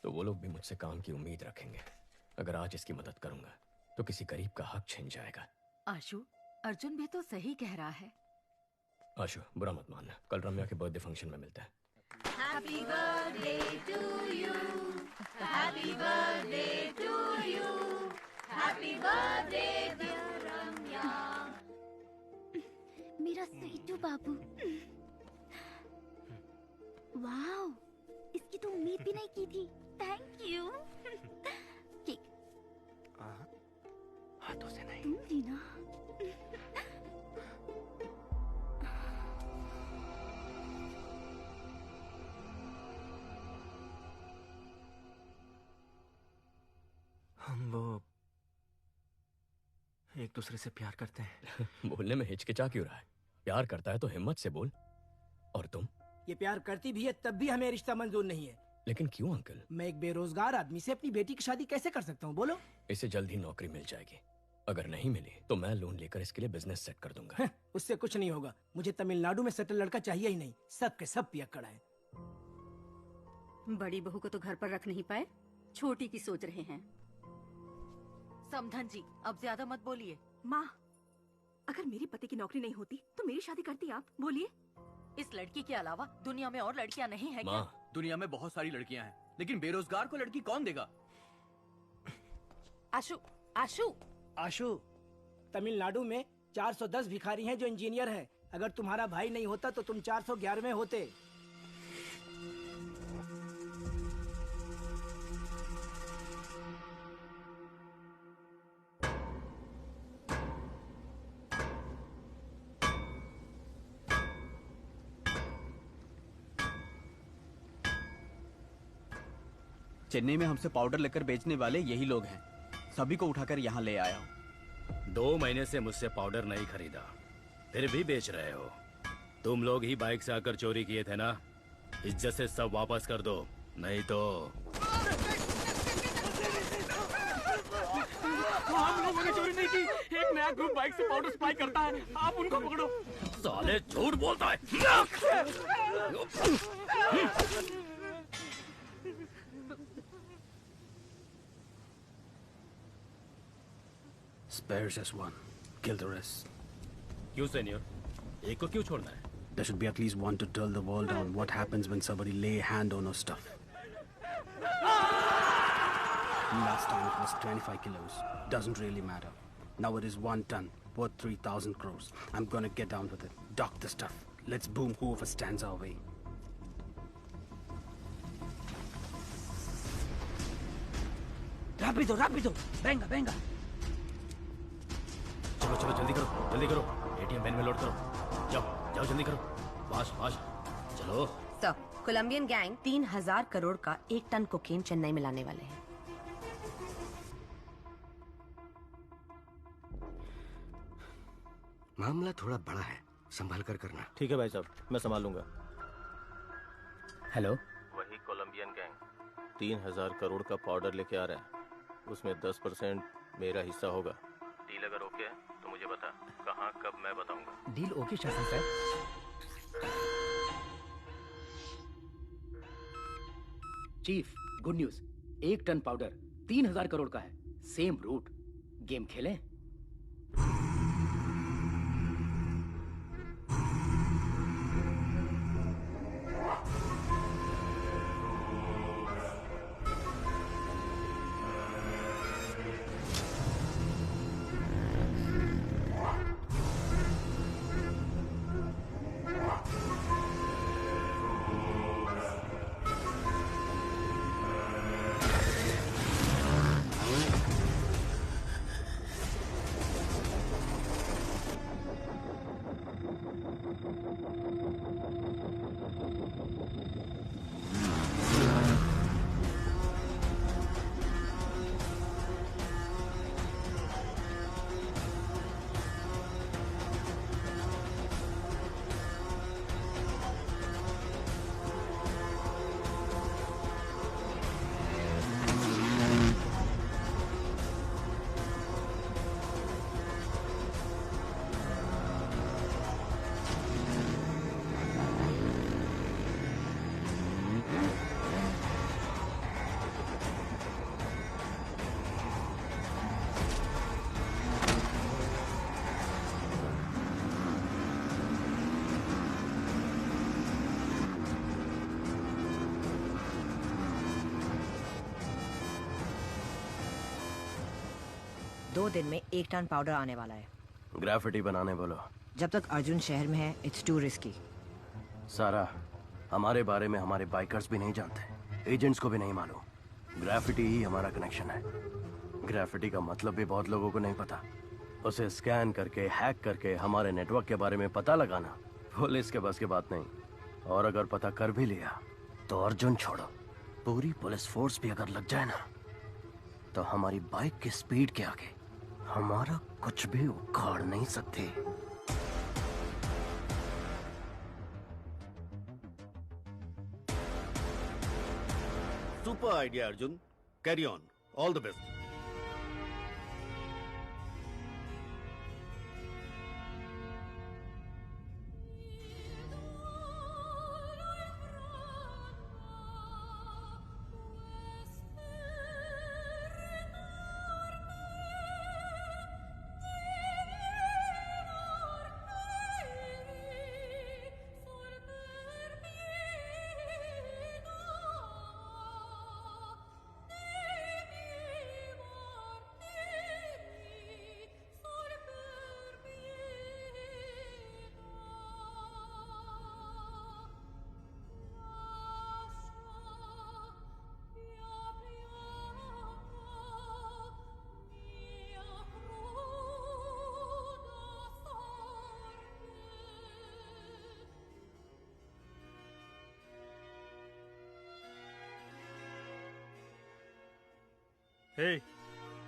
तो वो लोग भी मुझसे काम की उम्मीद रखेंगे। अगर आज इसकी मदद करूंगा तो किसी गरीब का हक छिन जाएगा। आशु, अर्जुन भी तो सही कह रहा है। आशु बुरा मत मानना, कल रम्या के बर्थडे फंक्शन में मिलता है। Happy birthday to you. Happy birthday to you. Happy birthday dear Ramya. मेरा स्वीटू बाबू। वाओ, इसकी तो उम्मीद भी नहीं की थी। Thank you. केक हाथों से नहीं। तुम भी ना। हम वो एक दूसरे से प्यार करते हैं। बोलने में हिचकिचा क्यों रहा है? प्यार करता है तो हिम्मत से बोल। और तुम? ये प्यार करती भी है तब भी हमें रिश्ता मंजूर नहीं है। लेकिन क्यों अंकल? मैं एक बेरोजगार आदमी से अपनी बेटी की शादी कैसे कर सकता हूँ बोलो? इसे जल्द ही नौकरी मिल जाएगी। अगर नहीं मिली तो मैं लोन लेकर इसके लिए बिजनेस सेट कर दूंगा। उससे कुछ नहीं होगा। मुझे तमिलनाडु में सेटल लड़का चाहिए ही नहीं। सब के सब पियक्कड़ हैं। बड़ी बहू को तो घर पर रख नहीं पाए, छोटी की सोच रहे हैं। समधन जी, अब ज्यादा मत बोलिए। माँ, अगर मेरे पति की नौकरी नहीं होती तो मेरी शादी करती आप? बोलिए। इस लड़की के अलावा दुनिया में और लड़कियां नहीं है क्या? दुनिया में बहुत सारी लड़कियां हैं, लेकिन बेरोजगार को लड़की कौन देगा? आशु, आशु, आशु, तमिलनाडु में 410 भिखारी हैं जो इंजीनियर हैं। अगर तुम्हारा भाई नहीं होता तो तुम 411वें होते। चेन्नई में हमसे पाउडर लेकर बेचने वाले यही लोग हैं। सभी को उठाकर यहाँ ले आया हूँ। 2 महीने से मुझसे पाउडर नहीं खरीदा, फिर भी बेच रहे हो। तुम लोग ही बाइक से आकर चोरी किए थे ना? इज्जत से सब वापस कर दो, नहीं तो। हम लोगों ने चोरी नहीं की। एक नया ग्रुप बाइक से पाउडर सप्लाई करता है, आप उनको पकड़ो। साले झूठ बोलता है। Spare just one. Kill the rest. क्यों सीनियर? एक को क्यों छोड़ना है? There should be at least one to tell the world on what happens when somebody lay hand on our stuff. Last time it was 25 kilos. Doesn't really matter. Now it is 1 ton, worth 3,000 crores. I'm gonna get down with it. Dock the stuff. Let's boom whoever stands our way. Rápido, rápido. Venga, venga. चलो चलो जल्दी करो, जल्दी करो। ATM van में load करो। जाओ जाओ जल्दी करो, फास्ट फास्ट चलो। सर, कोलंबियन गैंग 3,000 करोड़ का 1 टन कोकेन चेन्नई में लाने वाले हैं। मामला थोड़ा बड़ा है, संभाल कर करना। ठीक है भाई साहब, मैं संभाल लूंगा। हेलो, वही कोलंबियन गैंग 3,000 करोड़ का पाउडर लेके आ रहा है। उसमें 10% मेरा हिस्सा होगा। डील अगर ओके है तो मुझे बता, कहाँ कब मैं बताऊंगा। Deal okay Shasan sir. Chief, good news. 1 ton powder 3,000 crore का है। Same root. गेम खेलें? दो दिन में 1 टन पाउडर आने वाला है। ग्राफिटी बनाने बोलो। जब तक अर्जुन शहर में है, इट्स टू रिस्की। सारा, हमारे बारे में हमारे बाइकर्स भी नहीं जानते, एजेंट्स को भी नहीं मालूम। ग्राफिटी ही हमारा कनेक्शन है। ग्राफिटी का मतलब भी बहुत लोगों को नहीं पता। उसे स्कैन करके, हैक करके हमारे नेटवर्क के बारे में पता लगाना पुलिस के बस की बात नहीं। और अगर पता कर भी लिया तो अर्जुन छोड़ो, पूरी पुलिस फोर्स भी अगर लग जाए ना, तो हमारी बाइक की स्पीड के आगे हमारा कुछ भी उखाड़ नहीं सकते। Super idea, Arjun. Carry on. All the best. Hey,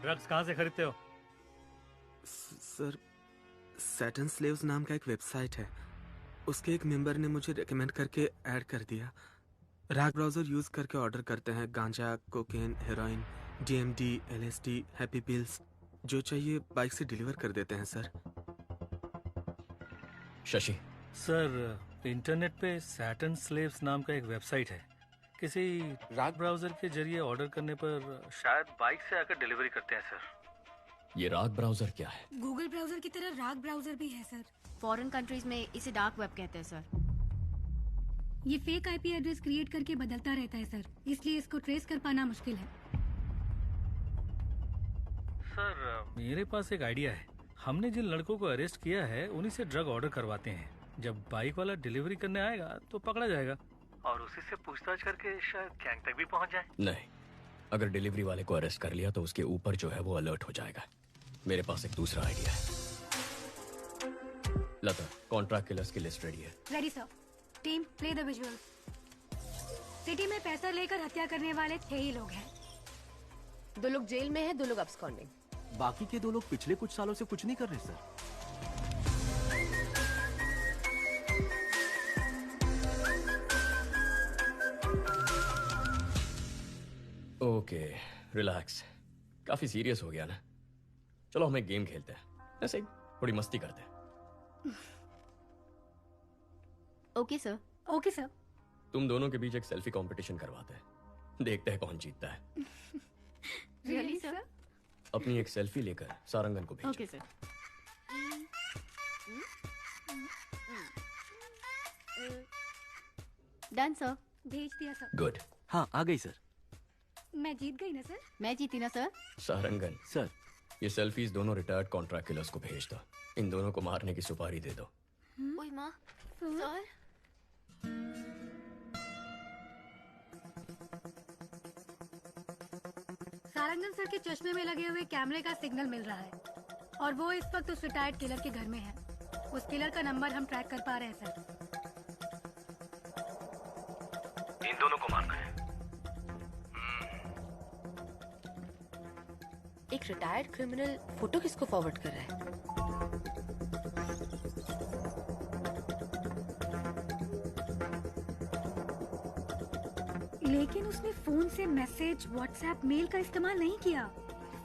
drugs कहाँ से खरीदते हो? सर, सैटन स्लेव्स नाम का एक वेबसाइट है, उसके एक मेंबर ने मुझे रेकमेंड करके ऐड कर दिया। राग ब्राउजर यूज करके ऑर्डर करते हैं गांजा, cocaine, heroin, DMD, LSD, happy pills, जो चाहिए बाइक से डिलीवर कर देते हैं सर। शशि सर, इंटरनेट पे सैटन स्लेव्स नाम का एक वेबसाइट है, किसी राग ब्राउजर के जरिए ऑर्डर करने पर शायद बाइक से आकर डिलीवरी करते हैं सर। ये राग ब्राउजर क्या है? गूगल ब्राउजर की तरह राग ब्राउजर भी है सर। फॉरेन कंट्रीज में इसे डार्क वेब कहते हैं सर। ये फेक IP एड्रेस क्रिएट करके बदलता रहता है सर, इसलिए इसको ट्रेस कर पाना मुश्किल है। सर, मेरे पास एक आइडिया है। हमने जिन लड़कों को अरेस्ट किया है उन्हीं से ड्रग ऑर्डर करवाते हैं। जब बाइक वाला डिलीवरी करने आएगा तो पकड़ा जाएगा और उसी से पूछताछ करके शायद गैंग तक भी पहुंच जाए। नहीं, अगर डिलीवरी वाले को अरेस्ट कर लिया तो उसके ऊपर जो है वो अलर्ट हो जाएगा। मेरे पास एक दूसरा आइडिया है। लता, कॉन्ट्रैक्ट किलर्स की लिस्ट रेडी है। Ready sir. Team, play the visual. City में पैसा लेकर हत्या करने वाले 6 ही लोग हैं। 2 लोग जेल में हैं, 2 लोग अब्सकॉन्डिंग। बाकी के 2 लोग पिछले कुछ सालों से कुछ नहीं कर रहे सर। Okay, relax. काफी सीरियस हो गया ना? चलो हम एक गेम खेलते हैं, ऐसे ही थोड़ी मस्ती करते हैं। Okay sir. Okay sir. तुम दोनों के बीच एक सेल्फी कंपटीशन करवाते हैं, देखते हैं कौन जीतता है। Really sir? अपनी एक सेल्फी लेकर सारंगन को भेजो। Okay sir. Done sir. भेज दिया सर। गुड। हाँ, आ गई सर। मैं जीत गई ना सर? मैं जीती ना सर? सारंगन सर, ये सेल्फीज दोनों रिटायर्ड कॉन्ट्रैक्ट किलर्स को भेज दो। इन दोनों को मारने की सुपारी दे दो। ओए माँ, सर। सारंगन सर के चश्मे में लगे हुए कैमरे का सिग्नल मिल रहा है और वो इस वक्त उस रिटायर्ड किलर के घर में है। उस किलर का नंबर हम ट्रैक कर पा रहे हैं सर। इन दोनों को मारना है। एक रिटायर्ड क्रिमिनल फोटो किसको फॉरवर्ड कर रहा है? लेकिन उसने फोन से मैसेज, व्हाट्सएप, मेल का इस्तेमाल नहीं किया।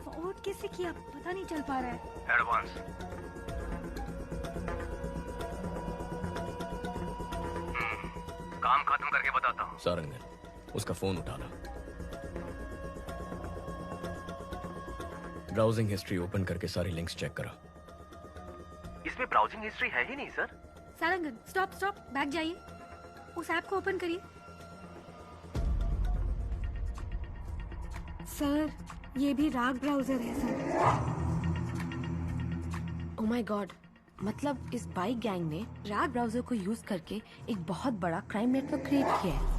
फॉरवर्ड कैसे किया पता नहीं चल पा रहा है। एडवांस। काम खत्म करके बताता हूँ। सारंगन, उसका फोन उठाना। ब्राउजिंग हिस्ट्री ओपन करके सारी लिंक्स चेक करो। इसमें ब्राउजिंग हिस्ट्री है ही नहीं सर। सारंगन, स्टॉप, बैक जाइए। उस ऐप को ओपन करिए। सर, ये भी राग ब्राउजर है सर। ओह माय गॉड, मतलब इस बाइक गैंग ने राग ब्राउजर को यूज करके एक बहुत बड़ा क्राइम नेटवर्क क्रिएट किया है।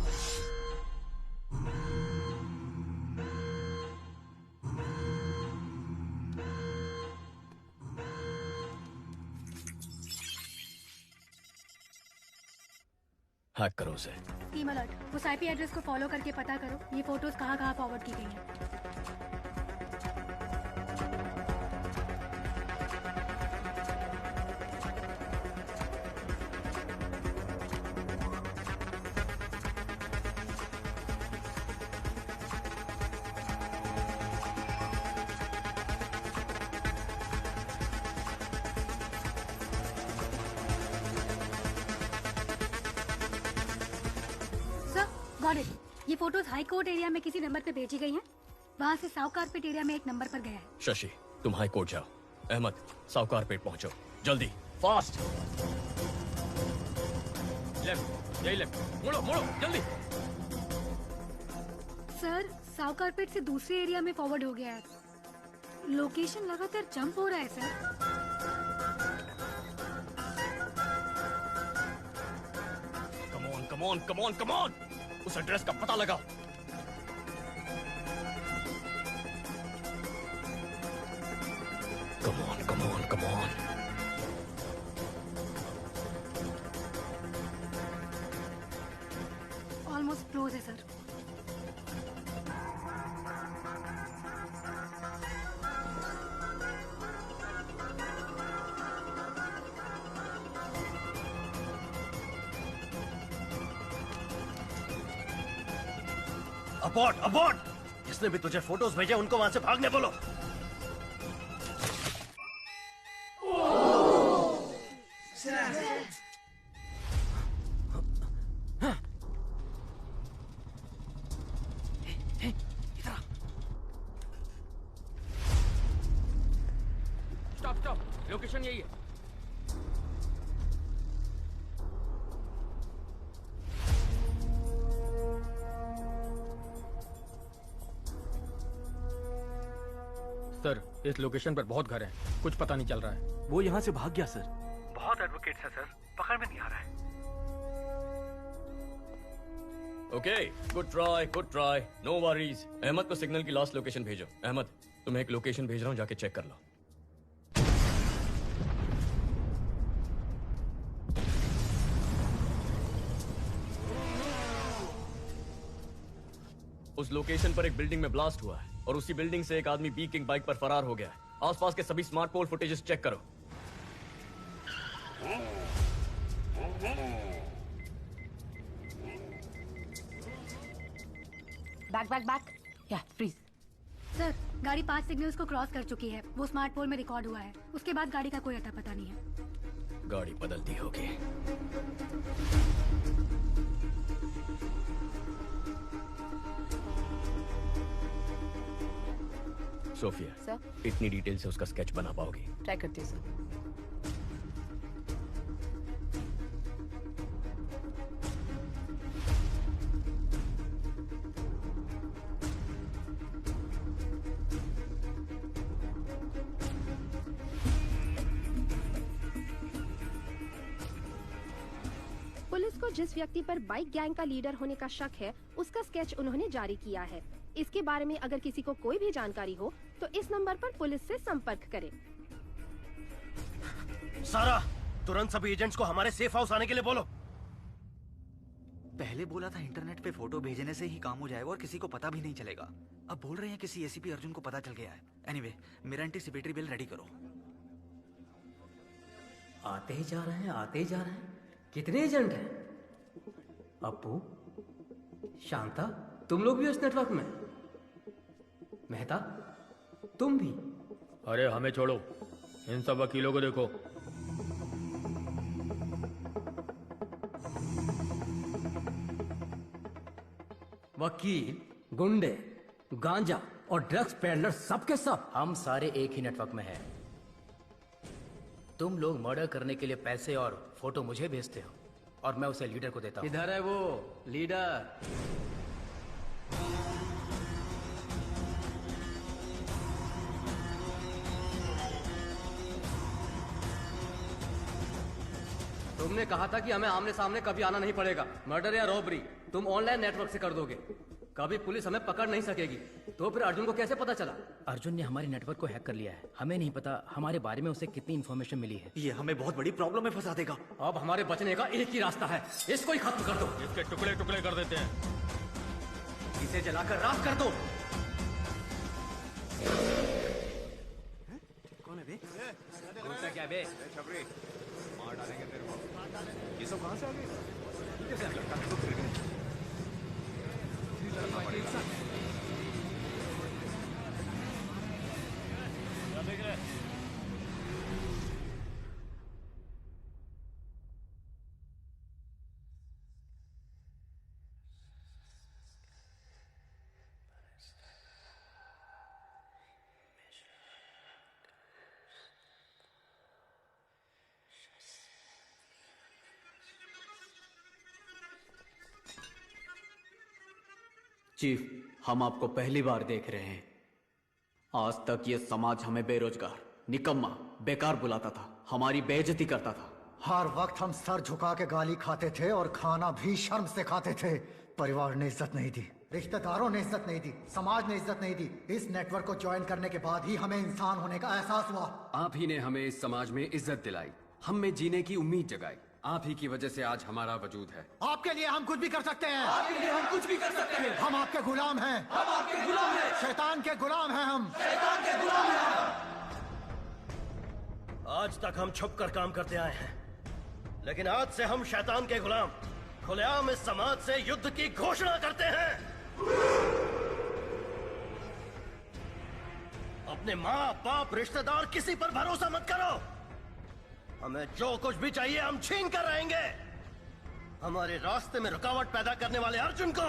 हैक करो उसे। टीम अलर्ट, उस IP एड्रेस को फॉलो करके पता करो ये फोटोज कहाँ फॉरवर्ड की गई हैं। Got it. ये फोटोज हाई कोर्ट एरिया में किसी नंबर पे भेजी गई हैं। वहाँ से साउथ कारपेट एरिया में एक नंबर पर गया है। शशि, तुम हाई कोर्ट जाओ। अहमद, साउथ कारपेट पहुंचो, जल्दी, फास्ट। लेफ्ट, यही लेफ्ट, मुड़ो, जल्दी। सर, साउथ कारपेट से दूसरे एरिया में फॉरवर्ड हो गया है। लोकेशन लगातार जंप हो रहा है सर। कम ऑन, उस एड्रेस का पता लगाओ। Come on. ऑलमोस्ट क्लोज है सर। Abort abort! जिसने भी तुझे फोटोज भेजे उनको वहां से भागने बोलो। स्टॉप स्टॉप, लोकेशन यही है। सर, इस लोकेशन पर बहुत घर हैं, कुछ पता नहीं चल रहा है। वो यहाँ से भाग गया सर। बहुत एडवोकेट है सर, पकड़ में नहीं आ रहा है। Okay, good try, no worries. Ahmed को सिग्नल की लास्ट लोकेशन भेजो। अहमद, तुम्हें एक लोकेशन भेज रहा हूँ, जाके चेक कर लो। उस लोकेशन पर एक बिल्डिंग में ब्लास्ट हुआ है और उसी बिल्डिंग से एक आदमी बी किंग बाइक पर फरार हो गया है। आसपास के सभी स्मार्ट पोल फुटेजेस चेक करो। बैक या फ्रीज। सर, गाड़ी 5 सिग्नल्स को क्रॉस कर चुकी है। वो स्मार्ट पोल में रिकॉर्ड हुआ है। उसके बाद गाड़ी का कोई अता पता नहीं है। गाड़ी बदलती होगी। सोफिया सर, इतनी डिटेल से उसका स्केच बना पाओगी? ट्राई करती हूँ सर। पुलिस को जिस व्यक्ति पर बाइक गैंग का लीडर होने का शक है, उसका स्केच उन्होंने जारी किया है। इसके बारे में अगर किसी को कोई भी जानकारी हो तो इस नंबर पर पुलिस से संपर्क करें। सारा, तुरंत सभी एजेंट्स को हमारे सेफ हाउस आने के लिए बोलो। पहले बोला था इंटरनेट पे फोटो भेजने से ही काम हो जाएगा और किसी को पता भी नहीं चलेगा। अब बोल रहे हैं किसी एसीपी अर्जुन को पता चल गया है। एनीवे, मेरा एंटीसिपेटरी बिल रेडी करो। आते ही जा रहे हैं। कितने एजेंट हैं? अप्पू, शांता, तुम लोग भी उस नेटवर्क में? मेहता, तुम भी? अरे हमें छोड़ो, इन सब वकीलों को देखो। वकील, गुंडे, गांजा और ड्रग्स पेडलर सब के सब हम सारे एक ही नेटवर्क में हैं। तुम लोग मर्डर करने के लिए पैसे और फोटो मुझे भेजते हो और मैं उसे लीडर को देता हूँ। किधर है वो लीडर? तुमने कहा था कि हमें आमने सामने कभी आना नहीं पड़ेगा। मर्डर या रॉबरी तुम ऑनलाइन नेटवर्क से कर दोगे। कभी पुलिस हमें पकड़ नहीं सकेगी। तो फिर अर्जुन को कैसे पता चला? अर्जुन ने हमारे नेटवर्क को हैक कर लिया है। हमें नहीं पता हमारे बारे में उसे कितनी इन्फॉर्मेशन मिली है। ये हमें बहुत बड़ी प्रॉब्लम में फंसा देगा। अब हमारे बचने का एक ही रास्ता है, इसको ही खत्म कर दो। इसके टुकड़े टुकड़े कर देते हैं। इसे जलाकर राख कर दो। कौन है बे? क्या बे? मार डालेंगे तेरे को। ये सब कहाँ से आ गए? चीफ, हम आपको पहली बार देख रहे हैं। आज तक ये समाज हमें बेरोजगार, निकम्मा, बेकार बुलाता था, हमारी बेइज्जती करता था। हर वक्त हम सर झुका के गाली खाते थे और खाना भी शर्म से खाते थे। परिवार ने इज्जत नहीं दी, रिश्तेदारों ने इज्जत नहीं दी, समाज ने इज्जत नहीं दी। इस नेटवर्क को ज्वाइन करने के बाद ही हमें इंसान होने का एहसास हुआ। आप ही ने हमें इस समाज में इज्जत दिलाई, हम में जीने की उम्मीद जगाई। आप ही की वजह से आज हमारा वजूद है। आपके लिए हम कुछ भी कर सकते हैं। आपके लिए हम कुछ भी कर सकते हैं। हम आपके गुलाम हैं। हम आपके गुलाम हैं। शैतान के गुलाम हैं हम। शैतान के गुलाम हैं हम। आज तक हम छुप कर काम करते आए हैं, लेकिन आज से हम शैतान के गुलाम खुलेआम इस समाज से युद्ध की घोषणा करते हैं। अपने माँ बाप रिश्तेदार किसी पर भरोसा मत करो। हमें जो कुछ भी चाहिए हम छीन कर रहेंगे। हमारे रास्ते में रुकावट पैदा करने वाले अर्जुन को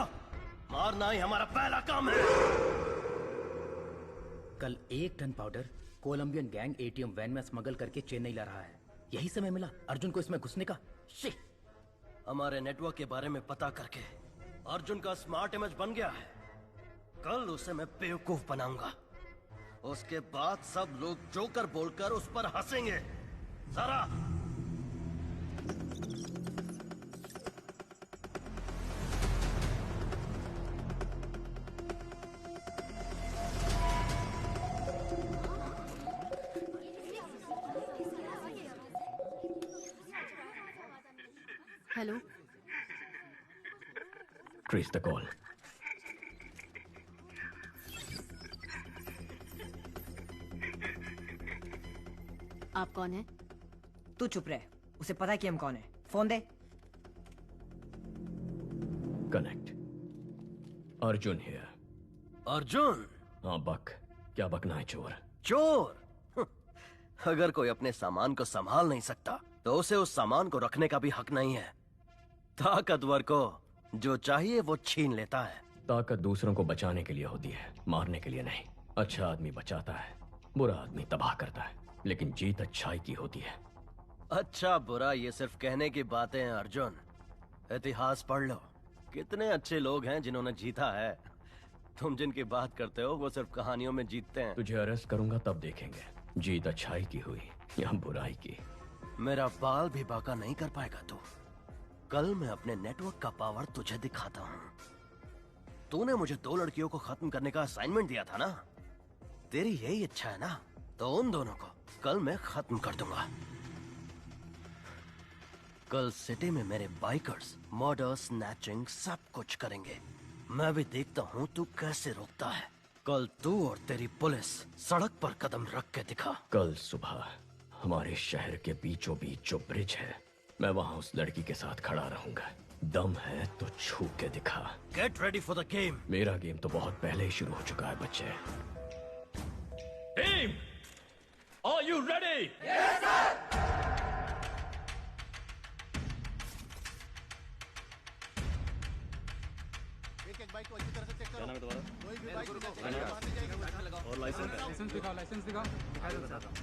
मारना ही हमारा पहला काम है। कल 1 ton powder Colombian gang ATM van में स्मगल करके चेन्नई ला रहा है। यही समय मिला अर्जुन को इसमें घुसने का। हमारे नेटवर्क के बारे में पता करके अर्जुन का स्मार्ट इमेज बन गया है। कल उसे मैं बेवकूफ बनाऊंगा। उसके बाद सब लोग जोकर बोलकर उस पर हंसेंगे। सारा हेलो, ट्रेस द कॉल। आप कौन है? तू चुप रहे, उसे पता है कि हम कौन है। Phone they. Connect. Arjun here. Arjun? हाँ बक। क्या बकना है चोर? चोर? अगर कोई अपने सामान को संभाल नहीं सकता तो उसे उस सामान को रखने का भी हक नहीं है। ताकतवर को जो चाहिए वो छीन लेता है। ताकत दूसरों को बचाने के लिए होती है, मारने के लिए नहीं। अच्छा आदमी बचाता है, बुरा आदमी तबाह करता है, लेकिन जीत अच्छाई की होती है। अच्छा बुरा ये सिर्फ कहने की बातें हैं अर्जुन। इतिहास पढ़ लो, कितने अच्छे लोग हैं जिन्होंने जीता है। तुम जिनकी बात करते हो वो सिर्फ कहानियों में जीतते हैं। तुझे अरेस्ट करूंगा तब देखेंगे जीत अच्छाई की हुई या बुराई की। मेरा बाल भी बाका नहीं कर पाएगा तू। कल मैं अपने नेटवर्क का पावर तुझे दिखाता हूँ। तूने मुझे 2 लड़कियों को खत्म करने का असाइनमेंट दिया था ना? तेरी यही इच्छा है ना? तो उन दोनों को कल मैं खत्म कर दूंगा। कल सिटी में मेरे बाइकर्स मर्डर, स्नैचिंग सब कुछ करेंगे। मैं भी देखता हूँ तू कैसे रोकता है। कल तू और तेरी पुलिस सड़क पर कदम रख के दिखा। कल सुबह हमारे शहर के बीचों बीच जो ब्रिज है, मैं वहाँ उस लड़की के साथ खड़ा रहूंगा। दम है तो छू के दिखा। Get ready for the game. मेरा गेम तो बहुत पहले ही शुरू हो चुका है बच्चे। Team, are you ready? Yes sir. एक बाइक को अच्छी तरह से चेक करो। क्या नाम है तुम्हारा? कोई भी बाइक और लाइसेंस दिखाओ, लाइसेंस दिखाओ। दिखाई दो बताता हूँ।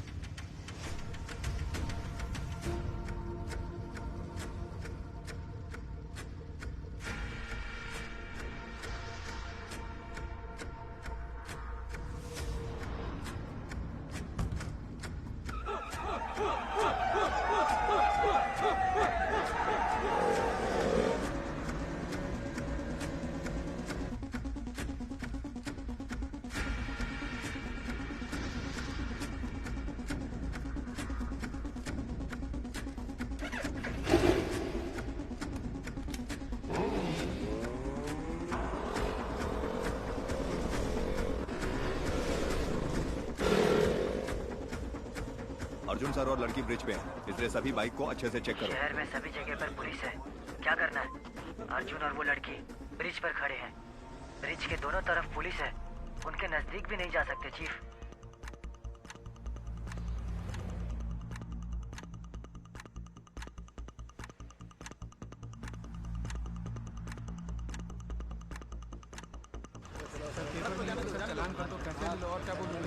अर्जुन सर और लड़की ब्रिज पे हैं, इसलिए सभी बाइक को अच्छे से चेक करो। शहर में सभी जगह पर पुलिस है। क्या करना है? अर्जुन और वो लड़की ब्रिज पर खड़े हैं। ब्रिज के दोनों तरफ पुलिस है, उनके नजदीक भी नहीं जा सकते चीफ। चलान कर दो, पैसे लो और क्या बोलूं?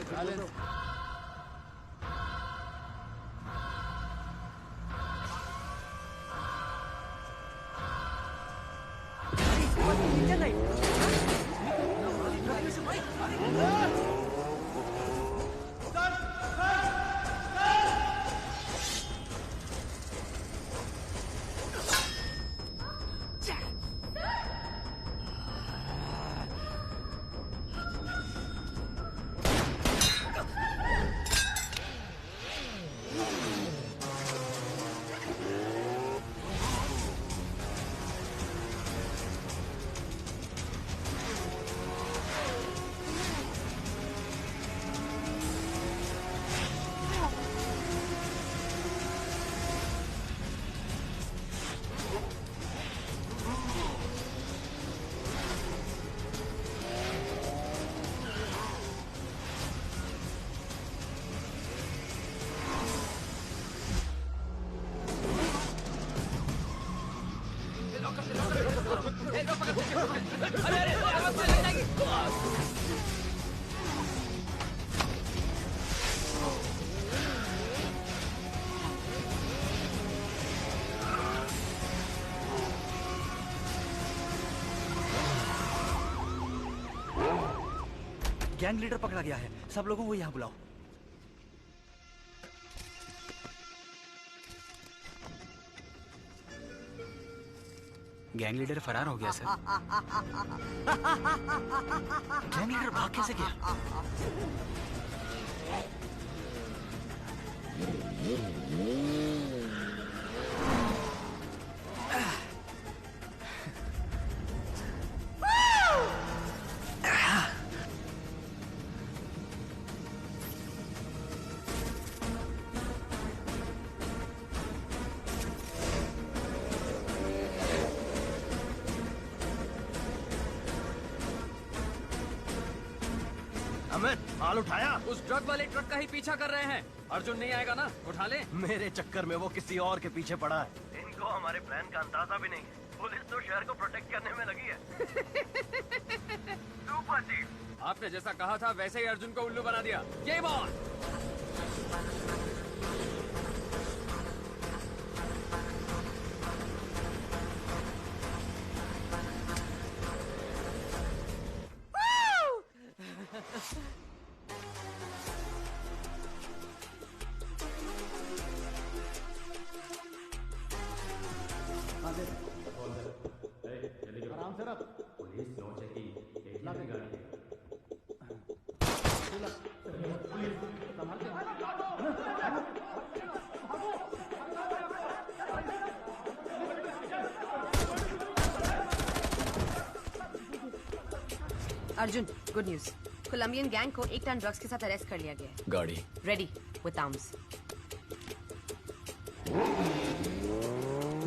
गैंग लीडर पकड़ा गया है। सब लोगों को यहाँ बुलाओ। गैंग लीडर फरार हो गया सर। गैंग लीडर भाग कैसे गया? माल उठाया? उस ड्रग वाले ट्रक का ही पीछा कर रहे हैं। अर्जुन नहीं आएगा ना? उठा ले। मेरे चक्कर में वो किसी और के पीछे पड़ा है। इनको हमारे प्लान का अंदाजा भी नहीं है। पुलिस तो शहर को प्रोटेक्ट करने में लगी है। सुपर चीफ, आपने जैसा कहा था वैसे ही अर्जुन को उल्लू बना दिया। Game on. आराम से रख। Police no checking. एक लाख गाड़ी है। Arjun, good news. Colombian gang को 1 टन ड्रग्स के साथ अरेस्ट कर लिया गया है। गाड़ी ready with arms.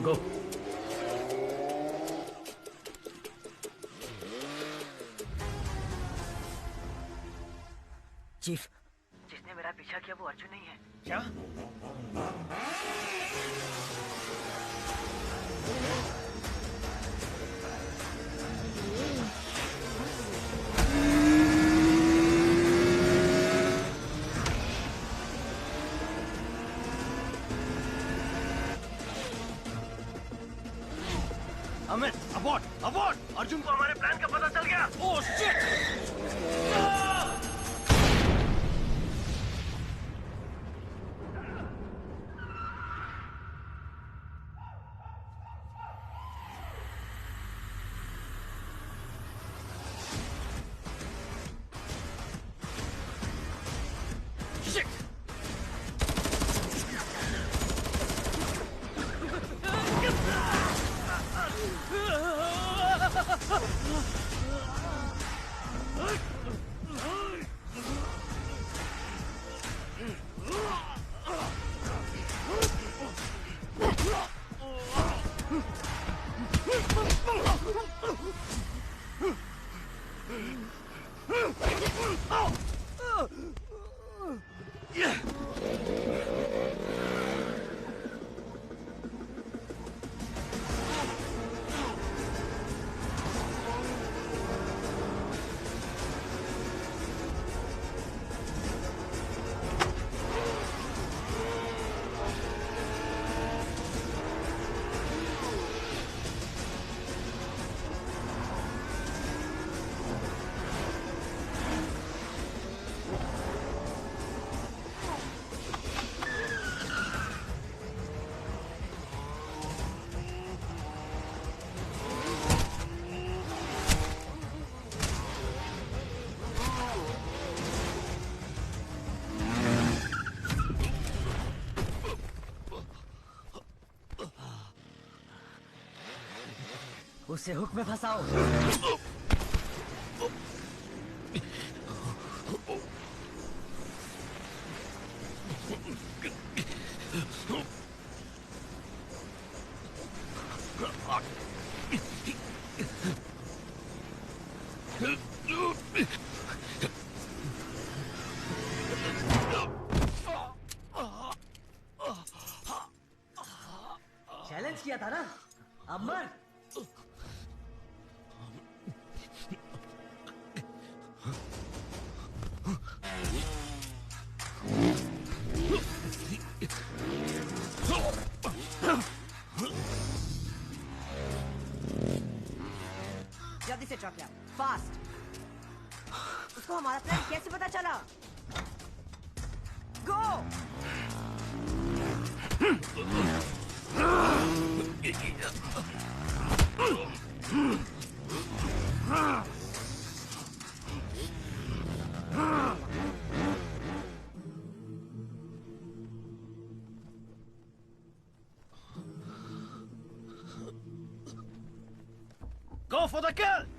Go. Chief, जिसने मेरा पीछा किया वो अर्जुन नहीं है। क्या? Amit, abort, abort! अर्जुन को हमारे प्लान का पता चल गया। Oh shit! उसे हुक में फंसाओ। चैलेंज किया था ना, अब मर। जल्दी से ट्रक लाओ, फास्ट। को हमारा प्लान कैसे पता चला? गो! Go for the kill!